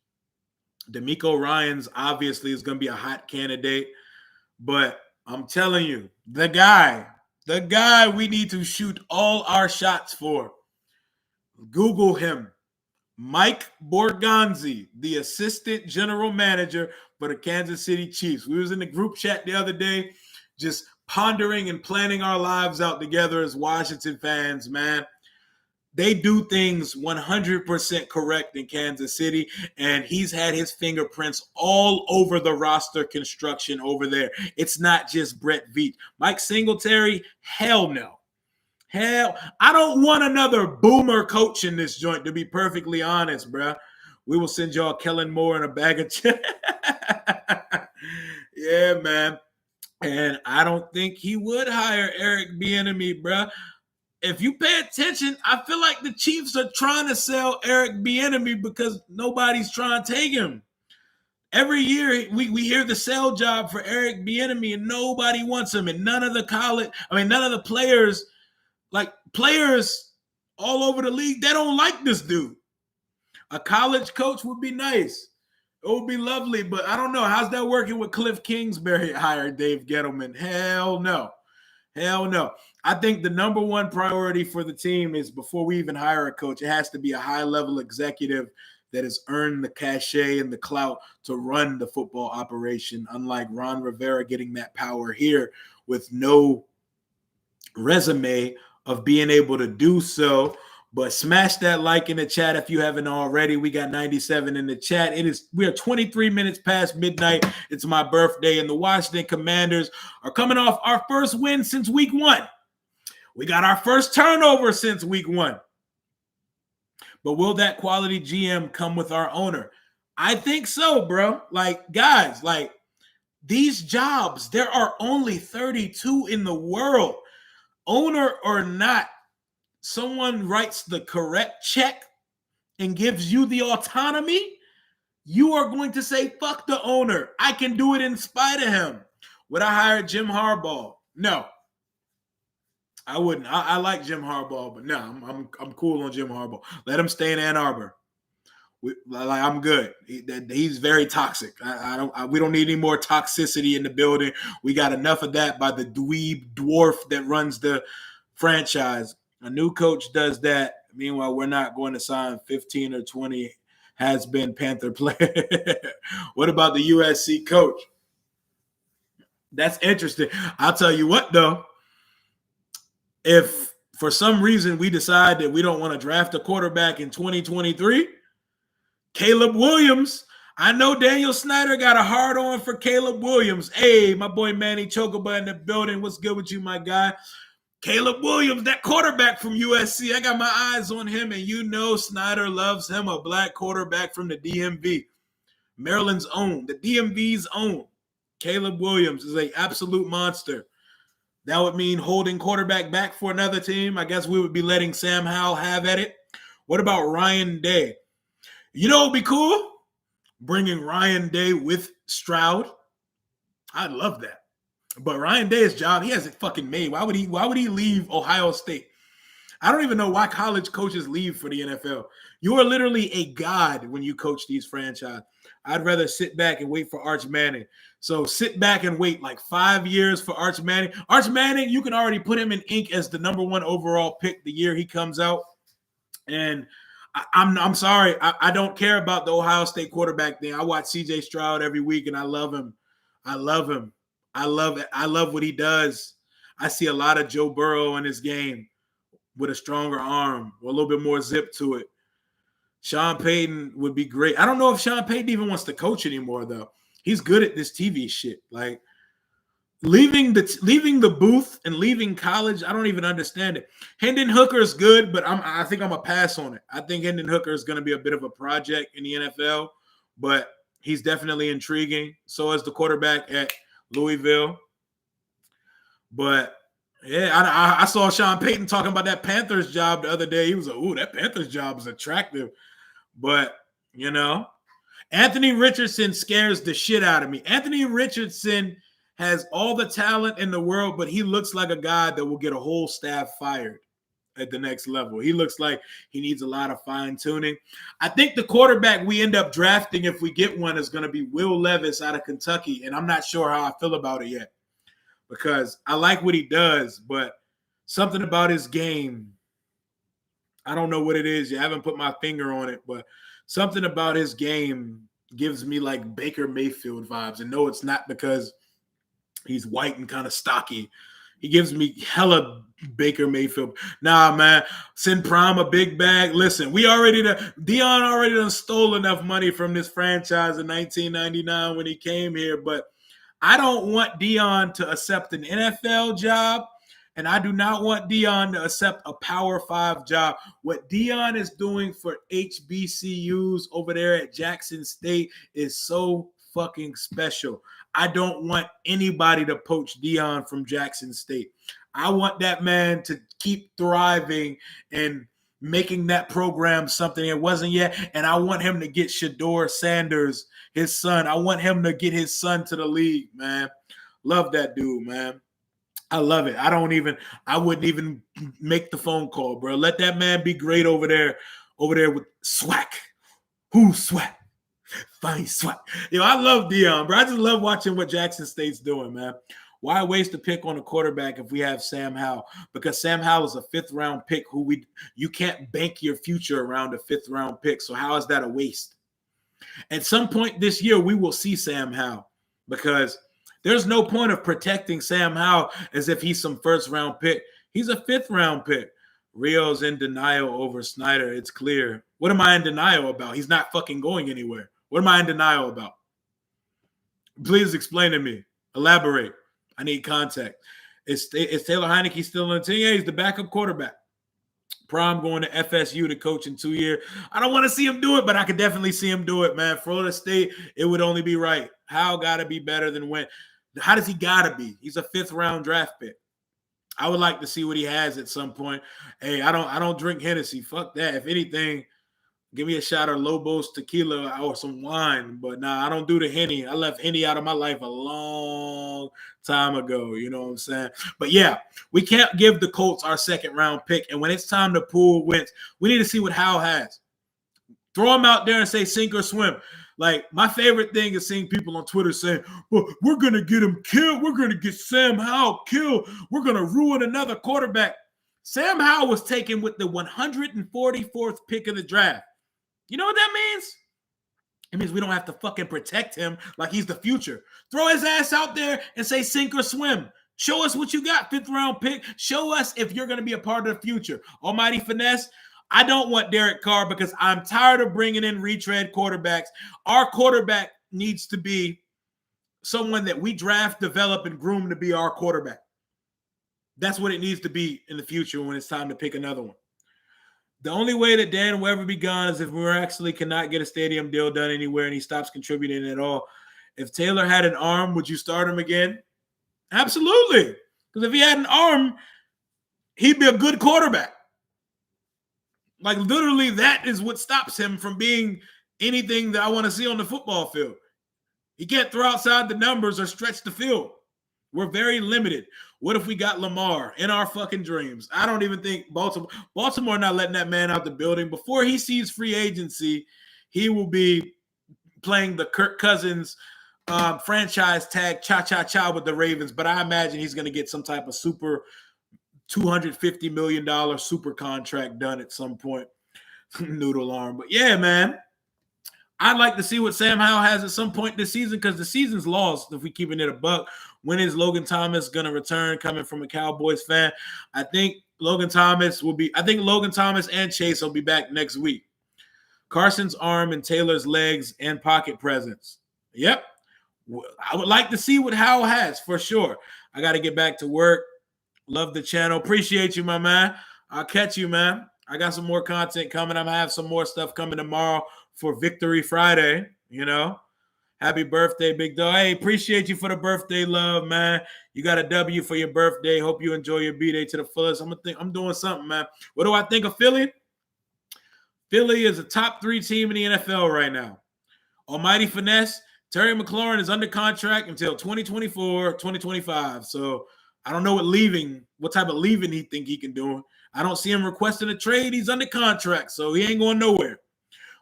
DeMeco Ryans obviously is going to be a hot candidate. But I'm telling you, the guy we need to shoot all our shots for. Google him. Mike Borgonzi, the assistant general manager for the Kansas City Chiefs. We was in the group chat the other day just pondering and planning our lives out together as Washington fans, man. They do things 100% correct in Kansas City, and he's had his fingerprints all over the roster construction over there. It's not just Brett Veach. Mike Singletary, hell no. Hell, I don't want another boomer coach in this joint, to be perfectly honest, bro. We will send y'all Kellen Moore in a bag of chips. Yeah, man. And I don't think he would hire Eric Bieniemy, bro. If you pay attention, I feel like the Chiefs are trying to sell Eric Bieniemy because nobody's trying to take him. Every year we hear the sell job for Eric Bieniemy and nobody wants him. And none of the players, like players all over the league, they don't like this dude. A college coach would be nice. It would be lovely, but I don't know. How's that working with Cliff Kingsbury hired Dave Gettleman? Hell no. Hell no. I think the number one priority for the team is before we even hire a coach, it has to be a high-level executive that has earned the cachet and the clout to run the football operation, unlike Ron Rivera getting that power here with no resume of being able to do so. But smash that like in the chat if you haven't already. We got 97 in the chat. We are 23 minutes past midnight. It's my birthday, and the Washington Commanders are coming off our first win since week 1. We got our first turnover since week 1. But will that quality GM come with our owner? I think so, bro. Like, guys, like these jobs, there are only 32 in the world. Owner or not, someone writes the correct check and gives you the autonomy, you are going to say, fuck the owner. I can do it in spite of him. Would I hire Jim Harbaugh? No. I wouldn't. I like Jim Harbaugh, but no, I'm cool on Jim Harbaugh. Let him stay in Ann Arbor. I'm good. He's very toxic. We don't need any more toxicity in the building. We got enough of that by the dweeb dwarf that runs the franchise. A new coach does that. Meanwhile, we're not going to sign 15 or 20 has-been Panther player. What about the USC coach? That's interesting. I'll tell you what, though. If for some reason we decide that we don't want to draft a quarterback in 2023, Caleb Williams. I know Daniel Snyder got a hard on for Caleb Williams. Hey, my boy Manny Chocoba in the building. What's good with you, my guy? Caleb Williams, that quarterback from USC. I got my eyes on him, and you know Snyder loves him, a black quarterback from the DMV. Maryland's own, the DMV's own. Caleb Williams is an absolute monster. That would mean holding quarterback back for another team. I guess we would be letting Sam Howell have at it. What about Ryan Day? You know what would be cool? Bringing Ryan Day with Stroud. I'd love that. But Ryan Day's job, he has it fucking made. Why would he leave Ohio State? I don't even know why college coaches leave for the NFL. You are literally a god when you coach these franchises. I'd rather sit back and wait for Arch Manning. So sit back and wait like 5 years for Arch Manning. Arch Manning, you can already put him in ink as the number 1 overall pick the year he comes out. And I'm sorry. I don't care about the Ohio State quarterback thing. I watch CJ Stroud every week, and I love him. I love him. I love it. I love what he does. I see a lot of Joe Burrow in his game with a stronger arm, or a little bit more zip to it. Sean Payton would be great. I don't know if Sean Payton even wants to coach anymore, though. He's good at this TV shit. Like leaving the booth and leaving college, I don't even understand it. Hendon Hooker is good, but I think I'm a pass on it. I think Hendon Hooker is going to be a bit of a project in the NFL, but he's definitely intriguing. So is the quarterback at Louisville. But yeah, I saw Sean Payton talking about that Panthers job the other day. He was like, "Ooh, that Panthers job is attractive." But, you know, Anthony Richardson scares the shit out of me. Anthony Richardson has all the talent in the world, but he looks like a guy that will get a whole staff fired at the next level. He looks like he needs a lot of fine-tuning. I think the quarterback we end up drafting, if we get one, is going to be Will Levis out of Kentucky, and I'm not sure how I feel about it yet because I like what he does, but something about his game, I don't know what it is. You haven't put my finger on it, but something about his game gives me like Baker Mayfield vibes. And no, it's not because he's white and kind of stocky. He gives me hella Baker Mayfield. Nah, man, send Prime a big bag. Listen, Deion already done stole enough money from this franchise in 1999 when he came here, but I don't want Deion to accept an NFL job, and I do not want Deion to accept a Power 5 job. What Deion is doing for HBCUs over there at Jackson State is so fucking special. I don't want anybody to poach Deion from Jackson State. I want that man to keep thriving and making that program something it wasn't yet. And I want him to get Shedeur Sanders, his son. I want him to get his son to the league, man. Love that dude, man. I love it. I wouldn't even make the phone call, bro. Let that man be great over there with swag. Who's swag? Fine swag. Yo, I love Deion, bro. I just love watching what Jackson State's doing, man. Why waste a pick on a quarterback if we have Sam Howell? Because Sam Howell is a 5th-round pick you can't bank your future around a 5th-round pick. So how is that a waste? At some point this year, we will see Sam Howell because there's no point of protecting Sam Howell as if he's some 1st-round pick. He's a 5th-round pick. Rio's in denial over Snyder. It's clear. What am I in denial about? He's not fucking going anywhere. What am I in denial about? Please explain to me. Elaborate. I need context. Is Taylor Heineke still on the team? Yeah, he's the backup quarterback. Prime going to FSU to coach in 2 years. I don't want to see him do it, but I could definitely see him do it, man. Florida State, it would only be right. How got to be better than when? How does he got to be? He's a 5th-round draft pick. I would like to see what he has at some point. Hey, I don't drink Hennessy. Fuck that. If anything, give me a shot of Lobos tequila or some wine. But nah, I don't do the Henny. I left Henny out of my life a long time ago. You know what I'm saying? But yeah, we can't give the Colts our 2nd-round pick. And when it's time to pull Wentz, we need to see what Howell has. Throw him out there and say sink or swim. Like, my favorite thing is seeing people on Twitter saying, well, we're going to get him killed. We're going to get Sam Howell killed. We're going to ruin another quarterback. Sam Howell was taken with the 144th pick of the draft. You know what that means? It means we don't have to fucking protect him like he's the future. Throw his ass out there and say sink or swim. Show us what you got, 5th-round pick. Show us if you're going to be a part of the future. Almighty Finesse, I don't want Derek Carr because I'm tired of bringing in retread quarterbacks. Our quarterback needs to be someone that we draft, develop, and groom to be our quarterback. That's what it needs to be in the future when it's time to pick another one. The only way that Dan will ever be gone is if we actually cannot get a stadium deal done anywhere and he stops contributing at all. If Taylor had an arm, would you start him again? Absolutely. Because if he had an arm, he'd be a good quarterback. Like, literally, that is what stops him from being anything that I want to see on the football field. He can't throw outside the numbers or stretch the field. We're very limited. What if we got Lamar in our fucking dreams? I don't even think Baltimore not letting that man out the building. Before he sees free agency, he will be playing the Kirk Cousins franchise tag cha-cha-cha with the Ravens. But I imagine he's going to get some type of super $250 million super contract done at some point. Noodle arm. But yeah, man, I'd like to see what Sam Howell has at some point this season because the season's lost if we keeping it a buck. When is Logan Thomas going to return coming from a Cowboys fan? I think Logan Thomas and Chase will be back next week. Carson's arm and Taylor's legs and pocket presence. Yep. I would like to see what Howell has for sure. I got to get back to work. Love the channel. Appreciate you, my man. I'll catch you, man. I got some more content coming. I'm going to have some more stuff coming tomorrow for Victory Friday, you know. Happy birthday, big dog. Hey, appreciate you for the birthday love, man. You got a W for your birthday. Hope you enjoy your B-Day to the fullest. I'm doing something, man. What do I think of Philly? Philly is a top 3 team in the NFL right now. Almighty Finesse, Terry McLaurin is under contract until 2024, 2025. So I don't know what type of leaving he think he can do. I don't see him requesting a trade. He's under contract, so he ain't going nowhere.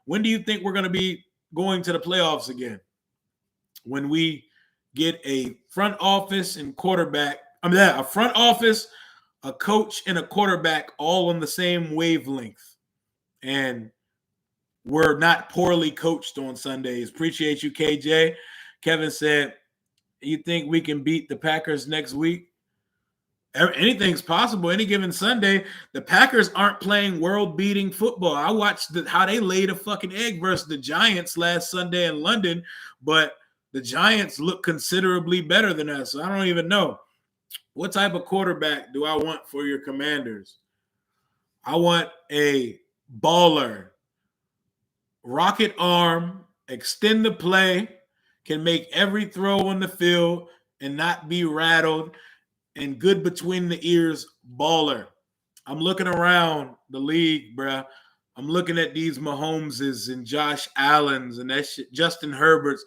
When do you think we're going to be going to the playoffs again? When we get a front office and quarterback, a front office, a coach, and a quarterback all on the same wavelength. And we're not poorly coached on Sundays. Appreciate you, KJ. Kevin said, you think we can beat the Packers next week? Anything's possible any given Sunday. The Packers aren't playing world-beating football. I watched how they laid a fucking egg versus the Giants last Sunday in London, but the Giants look considerably better than us. So I don't even know. What type of quarterback do I want for your Commanders? I want a baller, rocket arm, extend the play, can make every throw on the field and not be rattled, and good between the ears baller. I'm looking around the league, bruh. I'm looking at these Mahomeses and Josh Allens and that shit, Justin Herberts,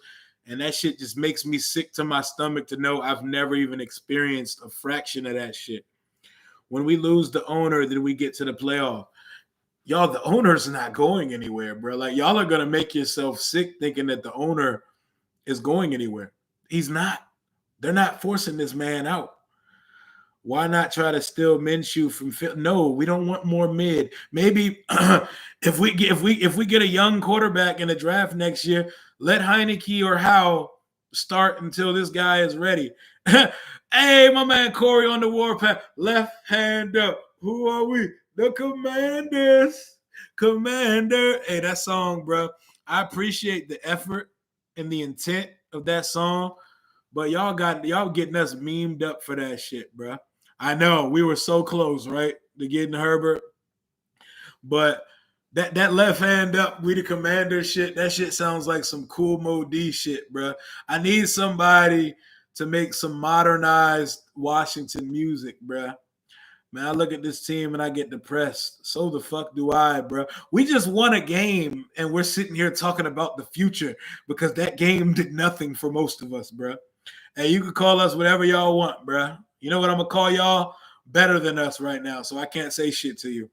and that shit just makes me sick to my stomach to know I've never even experienced a fraction of that shit. When we lose the owner, then we get to the playoff. Y'all, the owner's not going anywhere, bro. Like, y'all are going to make yourself sick thinking that the owner is going anywhere. He's not. They're not forcing this man out. Why not try to steal Minshew from Phil? No, we don't want more mid. Maybe if we get a young quarterback in the draft next year, let Heineke or Howell start until this guy is ready. Hey, my man Corey on the warpath, left hand up. Who are we? The Commanders. Commander. Hey, that song, bro. I appreciate the effort and the intent of that song, but y'all getting us memed up for that shit, bro. I know we were so close, right, to getting Herbert, but that left hand up, we the Commander shit. That shit sounds like some cool Mo D shit, bro. I need somebody to make some modernized Washington music, bro. Man, I look at this team and I get depressed. So the fuck do I, bro. We just won a game and we're sitting here talking about the future because that game did nothing for most of us, bro. Hey, you can call us whatever y'all want, bro. You know what I'm going to call y'all? Better than us right now, so I can't say shit to you.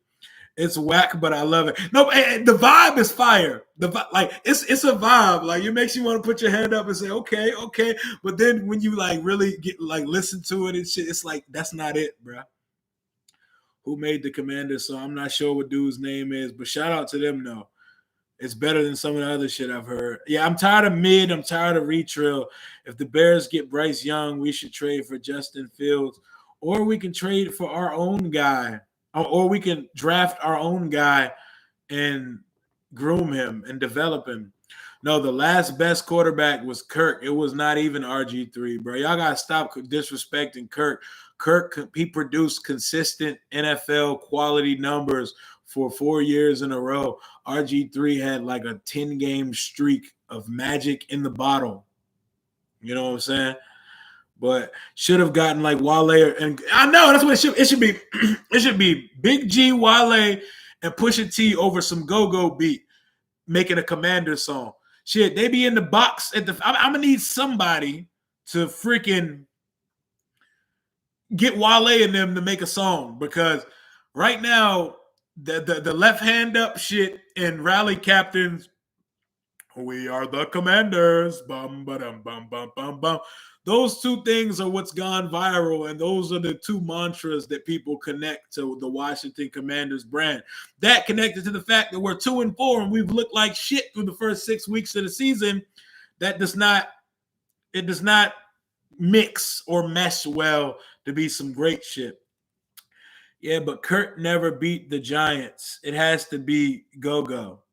It's whack, but I love it. No, the vibe is fire. It's a vibe. Like, it makes you want to put your hand up and say, okay. But then when you like really get like listen to it and shit, it's like that's not it, bro. Who made the Commander song? I'm not sure what dude's name is, but shout out to them though. It's better than some of the other shit I've heard. Yeah, I'm tired of mid. I'm tired of retrill. If the Bears get Bryce Young, we should trade for Justin Fields, or we can trade for our own guy, or we can draft our own guy and groom him and develop him. No, the last best quarterback was Kirk. It was not even RG3, bro. Y'all got to stop disrespecting Kirk. Kirk, he produced consistent NFL quality numbers for 4 years in a row. RG3 had like a 10-game streak of magic in the bottle. You know what I'm saying? But should have gotten like Wale, and I know that's what it should be. It should be Big G, Wale, and Pusha T over some go-go beat, making a Commander song. Shit, they be in the box at the. I'm gonna need somebody to freaking get Wale and them to make a song, because right now the left hand up shit and rally captains, we are the Commanders, bum bum bum bum bum bum. Those two things are what's gone viral, and those are the two mantras that people connect to the Washington Commanders brand. That connected to the fact that we're 2-4 and we've looked like shit through the first 6 weeks of the season. That does not mix or mesh well to be some great shit. Yeah, but Kurt never beat the Giants. It has to be go-go.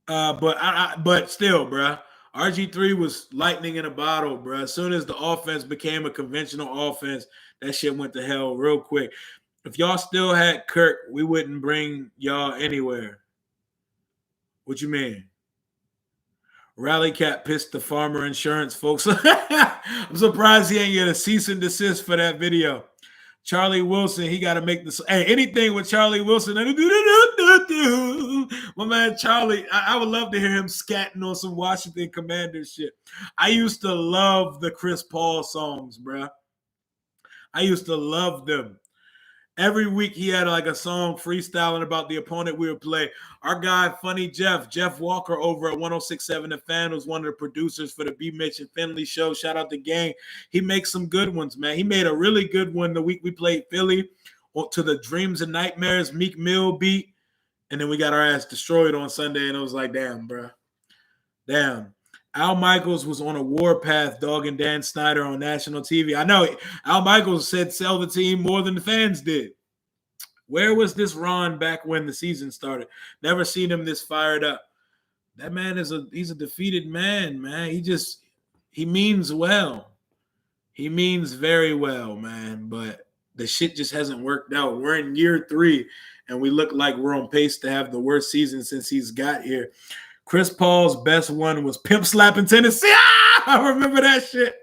But still, bruh, RG3 was lightning in a bottle, bruh. As soon as the offense became a conventional offense, that shit went to hell real quick. If y'all still had Kirk, we wouldn't bring y'all anywhere. What you mean? Rally Cat pissed the farmer insurance folks. I'm surprised he ain't get a cease and desist for that video. Charlie Wilson, he got to make this. Hey, anything with Charlie Wilson. My man Charlie, I would love to hear him scatting on some Washington Commanders shit. I used to love the Chris Paul songs, bruh. I used to love them. Every week he had like a song freestyling about the opponent we would play. Our guy, Funny Jeff Walker over at 106.7 The Fan, was one of the producers for the B. Mitch and Finley show. Shout out the gang. He makes some good ones, man. He made a really good one the week we played Philly to the Dreams and Nightmares Meek Mill beat. And then we got our ass destroyed on Sunday, and it was like, damn, bro. Damn. Al Michaels was on a warpath dogging Dan Snyder on national TV. I know Al Michaels said sell the team more than the fans did. Where was this Ron back when the season started? Never seen him this fired up. That man he's a defeated man, man. He means well. He means very well, man. But the shit just hasn't worked out. We're in year 3, and we look like we're on pace to have the worst season since he's got here. Chris Paul's best one was Pimp Slapping Tennessee. I remember that shit.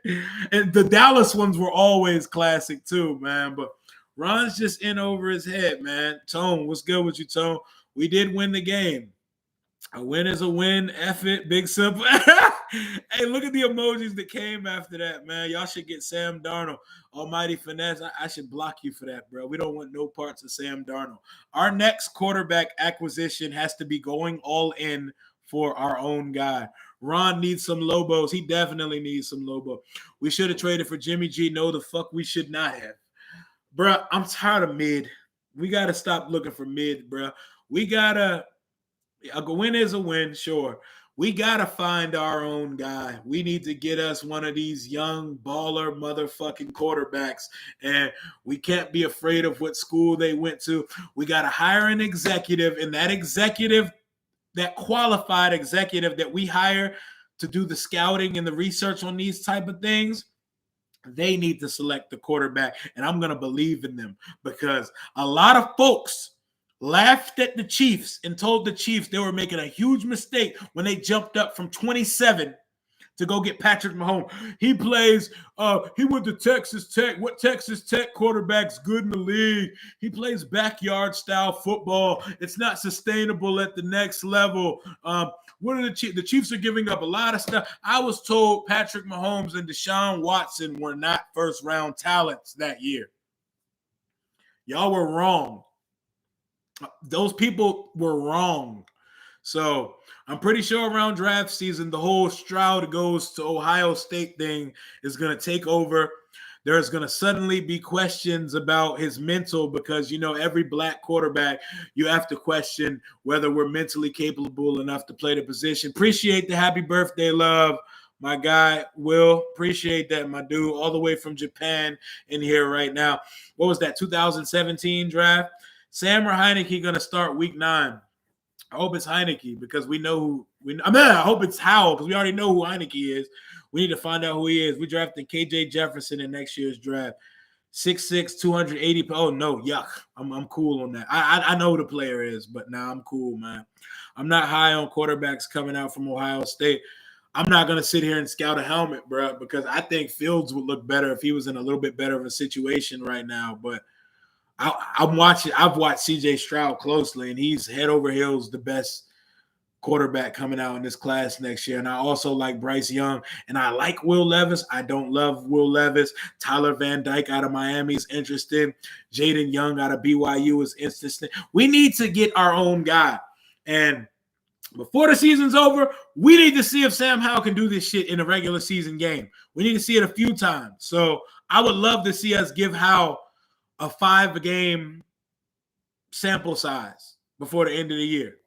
And the Dallas ones were always classic too, man. But Ron's just in over his head, man. Tone, what's good with you, Tone? We did win the game. A win is a win. F it. Big simple. Hey, look at the emojis that came after that, man. Y'all should get Sam Darnold. Almighty Finesse. I should block you for that, bro. We don't want no parts of Sam Darnold. Our next quarterback acquisition has to be going all in for our own guy. Ron needs some Lobos. He definitely needs some Lobo. We should have traded for Jimmy G. No, the fuck we should not have. Bruh, I'm tired of mid. We got to stop looking for mid, bruh. We got to – a win is a win, sure. We got to find our own guy. We need to get us one of these young baller motherfucking quarterbacks, and we can't be afraid of what school they went to. We got to hire an executive, and that executive, that qualified executive that we hire to do the scouting and the research on these type of things, they need to select the quarterback, and I'm going to believe in them because a lot of folks laughed at the Chiefs and told the Chiefs they were making a huge mistake when they jumped up from 27 to go get Patrick Mahomes. He plays, he went to Texas Tech. What Texas Tech quarterback's good in the league? He plays backyard style football. It's not sustainable at the next level. What are the Chiefs? The Chiefs are giving up a lot of stuff. I was told Patrick Mahomes and Deshaun Watson were not first round talents that year. Y'all were wrong. Those people were wrong. So I'm pretty sure around draft season, the whole Stroud goes to Ohio State thing is going to take over. There's going to suddenly be questions about his mental because, you know, every black quarterback, you have to question whether we're mentally capable enough to play the position. Appreciate the happy birthday, love. My guy, Will, appreciate that, my dude, all the way from Japan in here right now. What was that, 2017 draft? Sam or Heineke going to start week 9? I hope it's Heineke because we know who – I hope it's Howell because we already know who Heineke is. We need to find out who he is. We drafted KJ Jefferson in next year's draft. 6'6", 280 – oh, no, yuck. I'm cool on that. I know who the player is, but nah, I'm cool, man. I'm not high on quarterbacks coming out from Ohio State. I'm not going to sit here and scout a helmet, bro, because I think Fields would look better if he was in a little bit better of a situation right now, but – I've watched CJ Stroud closely, and he's head over heels the best quarterback coming out in this class next year. And I also like Bryce Young, and I like Will Levis. I don't love Will Levis. Tyler Van Dyke out of Miami is interesting. Jaden Young out of BYU is interesting. We need to get our own guy. And before the season's over, we need to see if Sam Howell can do this shit in a regular season game. We need to see it a few times. So I would love to see us give Howell a 5-game sample size before the end of the year.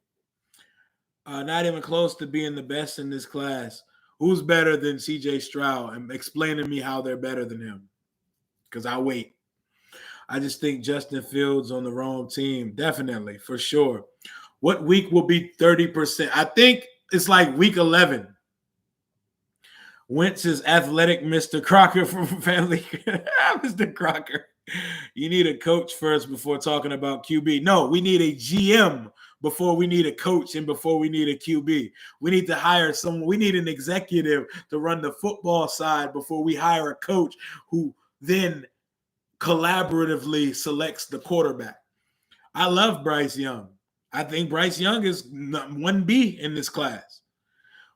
Not even close to being the best in this class. Who's better than CJ Stroud? And explain to me how they're better than him. Because I wait. I just think Justin Fields on the wrong team. Definitely, for sure. What week will be 30%? I think it's like week 11. Wentz is athletic Mr. Crocker from Family. Mr. Crocker. You need a coach first before talking about QB. No, we need a GM before we need a coach and before we need a QB. We need to hire someone. We need an executive to run the football side before we hire a coach who then collaboratively selects the quarterback. I love Bryce Young. I think Bryce Young is 1B in this class.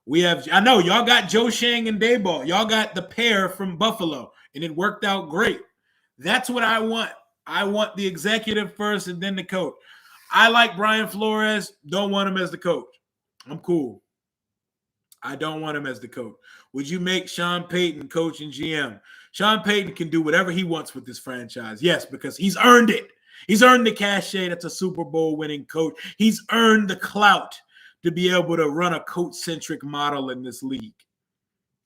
I know y'all got Joe Shang and Dayball. Y'all got the pair from Buffalo, and it worked out great. That's what I want. I want the executive first and then the coach. I like Brian Flores. Don't want him as the coach. I'm cool. I don't want him as the coach. Would you make Sean Payton coach and GM? Sean Payton can do whatever he wants with this franchise. Yes, because he's earned it. He's earned the cachet that's a Super Bowl winning coach. He's earned the clout to be able to run a coach-centric model in this league.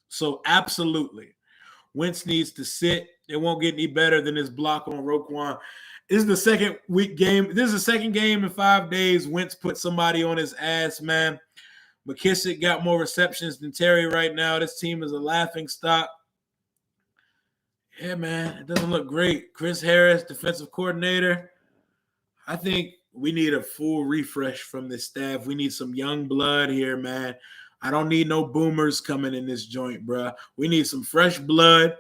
So absolutely. Wentz needs to sit. It won't get any better than this block on Roquan. This is the second week game. This is the second game in 5 days. Wentz put somebody on his ass, man. McKissick got more receptions than Terry right now. This team is a laughing stock. Yeah, man, it doesn't look great. Chris Harris, defensive coordinator. I think we need a full refresh from this staff. We need some young blood here, man. I don't need no boomers coming in this joint, bro. We need some fresh blood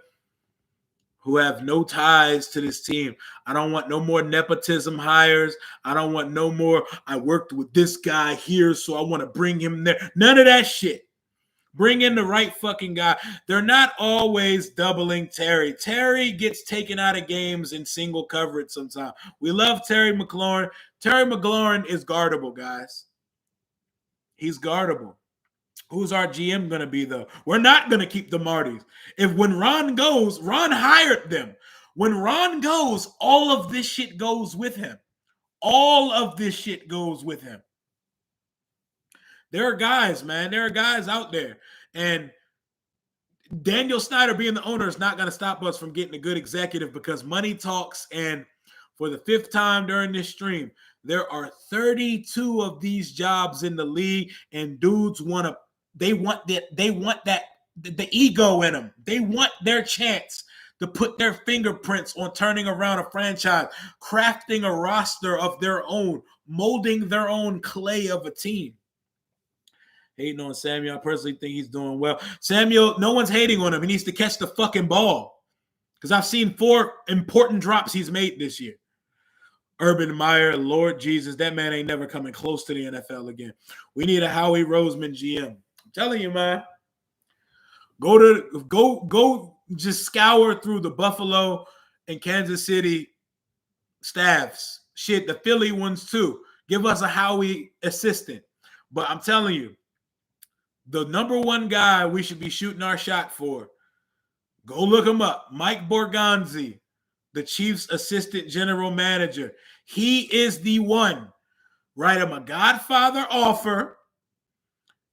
who have no ties to this team. I don't want no more nepotism hires. I don't want no more, I worked with this guy here, so I want to bring him there. None of that shit. Bring in the right fucking guy. They're not always doubling Terry. Terry gets taken out of games in single coverage sometimes. We love Terry McLaurin. Terry McLaurin is guardable, guys. He's guardable. Who's our GM going to be, though? We're not going to keep the Martys. When Ron goes, Ron hired them. When Ron goes, all of this shit goes with him. All of this shit goes with him. There are guys, man. There are guys out there. And Daniel Snyder being the owner is not going to stop us from getting a good executive, because money talks. And for the 5th time during this stream, there are 32 of these jobs in the league, and dudes want that the ego in them. They want their chance to put their fingerprints on turning around a franchise, crafting a roster of their own, molding their own clay of a team. Hating on Samuel. I personally think he's doing well. Samuel, no one's hating on him. He needs to catch the fucking ball, because I've seen 4 important drops he's made this year. Urban Meyer, Lord Jesus, that man ain't never coming close to the NFL again. We need a Howie Roseman GM. I'm telling you, man. Go just scour through the Buffalo and Kansas City staffs. Shit, the Philly ones too. Give us a Howie assistant. But I'm telling you, the number one guy we should be shooting our shot for, go look him up. Mike Borgonzi, the Chiefs' assistant general manager. He is the one. Write him a Godfather offer.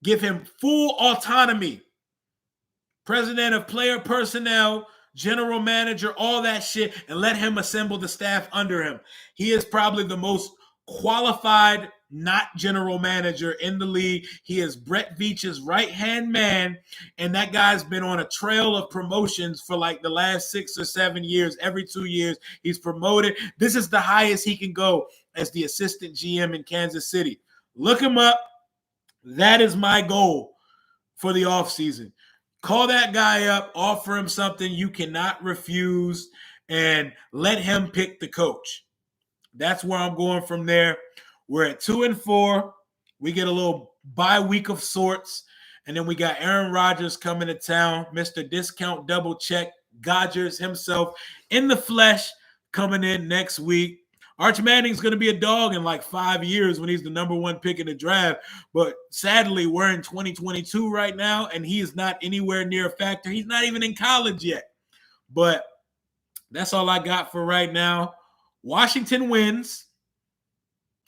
Give him full autonomy. President of player personnel, general manager, all that shit, and let him assemble the staff under him. He is probably the most qualified not general manager in the league. He is Brett Veach's right-hand man, and that guy's been on a trail of promotions for like the last 6 or 7 years. Every 2 years, he's promoted. This is the highest he can go as the assistant GM in Kansas City. Look him up. That is my goal for the offseason. Call that guy up, offer him something you cannot refuse, and let him pick the coach. That's where I'm going from there. We're at 2-4. We get a little bye week of sorts. And then we got Aaron Rodgers coming to town, Mr. Discount Double Check, Godgers himself in the flesh, coming in next week. Arch Manning's going to be a dog in like 5 years when he's the number 1 pick in the draft. But sadly, we're in 2022 right now, and he is not anywhere near a factor. He's not even in college yet. But that's all I got for right now. Washington wins.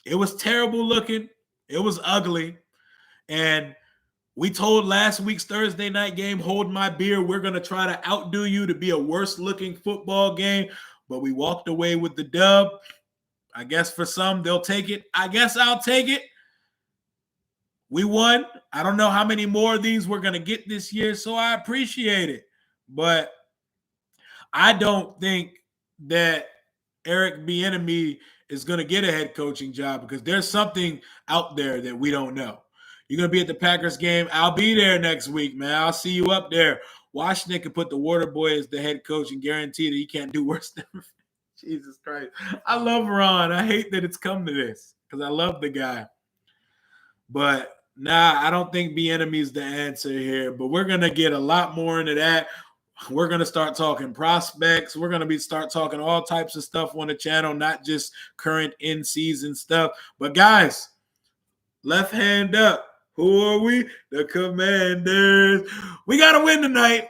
It was terrible looking. It was ugly. And we told last week's Thursday night game, hold my beer, we're going to try to outdo you to be a worse looking football game. But we walked away with the dub. I guess for some, they'll take it. I guess I'll take it. We won. I don't know how many more of these we're going to get this year, so I appreciate it. But I don't think that Eric Bieniemy is going to get a head coaching job, because there's something out there that we don't know. You're going to be at the Packers game. I'll be there next week, man. I'll see you up there. Washington can put the water boy as the head coach and guarantee that he can't do worse than Jesus Christ. I love Ron. I hate that it's come to this, because I love the guy. But nah, I don't think Bieniemy is the answer here. But we're going to get a lot more into that. We're going to start talking prospects. We're going to start talking all types of stuff on the channel, not just current in-season stuff. But guys, left hand up. Who are we? The Commanders. We got to win tonight.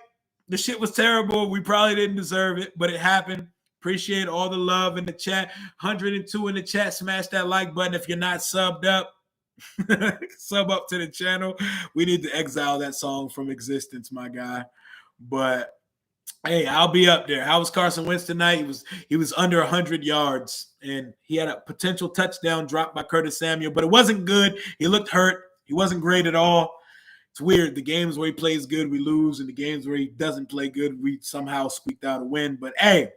The shit was terrible. We probably didn't deserve it, but it happened. Appreciate all the love in the chat. 102 in the chat. Smash that like button if you're not subbed up. Sub up to the channel. We need to exile that song from existence, my guy. But hey, I'll be up there. How was Carson Wentz tonight? He was under 100 yards, and he had a potential touchdown drop by Curtis Samuel, but it wasn't good. He looked hurt. He wasn't great at all. It's weird. The games where he plays good, we lose, and the games where he doesn't play good, we somehow squeaked out a win. But hey,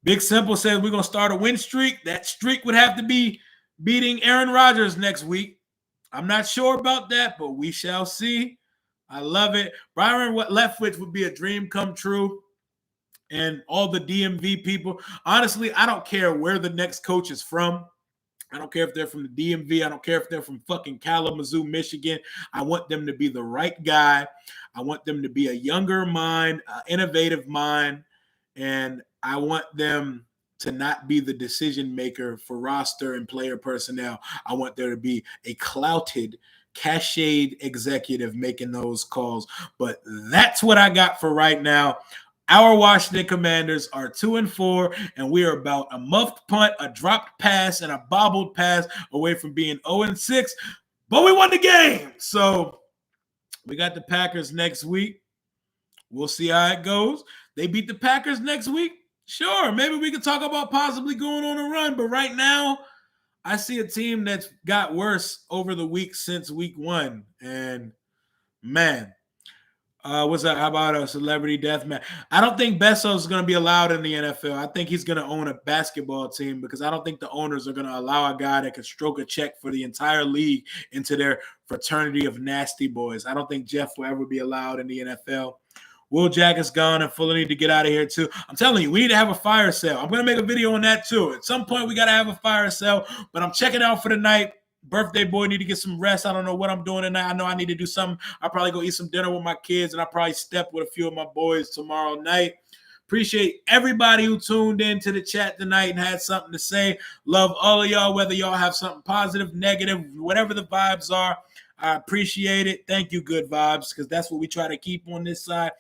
Big Simple says we're going to start a win streak. That streak would have to be beating Aaron Rodgers next week. I'm not sure about that, but we shall see. I love it. Byron Leftwich would be a dream come true. And all the DMV people. Honestly, I don't care where the next coach is from. I don't care if they're from the DMV. I don't care if they're from fucking Kalamazoo, Michigan. I want them to be the right guy. I want them to be a younger mind, innovative mind. And I want them to not be the decision maker for roster and player personnel. I want there to be a clouted cashiered executive making those calls. But that's what I got for right now. Our Washington Commanders are 2-4, and we are about a muffed punt, a dropped pass, and a bobbled pass away from being 0-6. But we won the game. So we got the Packers next week. We'll see how it goes. They beat the Packers next week. Sure, maybe we could talk about possibly going on a run. But right now, I see a team that's got worse over the week since week 1. And, man, what's that? How about a celebrity death match? I don't think Bezos is going to be allowed in the NFL. I think he's going to own a basketball team because I don't think the owners are going to allow a guy that can stroke a check for the entire league into their fraternity of nasty boys. I don't think Jeff will ever be allowed in the NFL. Will Jack is gone, and Fuller need to get out of here too. I'm telling you, we need to have a fire sale. I'm going to make a video on that too. At some point, we got to have a fire sale, but I'm checking out for the night. Birthday boy, need to get some rest. I don't know what I'm doing tonight. I know I need to do something. I'll probably go eat some dinner with my kids, and I'll probably step with a few of my boys tomorrow night. Appreciate everybody who tuned in to the chat tonight and had something to say. Love all of y'all, whether y'all have something positive, negative, whatever the vibes are. I appreciate it. Thank you, good vibes, because that's what we try to keep on this side.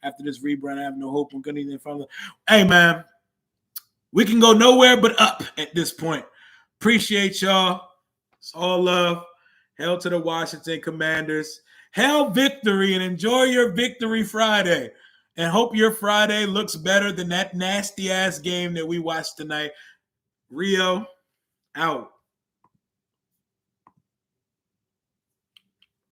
After this rebrand, I have no hope on getting anything from them. Hey, man, we can go nowhere but up at this point. Appreciate y'all. It's all love. Hail to the Washington Commanders. Hail victory, and enjoy your victory Friday. And hope your Friday looks better than that nasty-ass game that we watched tonight. Rio, out.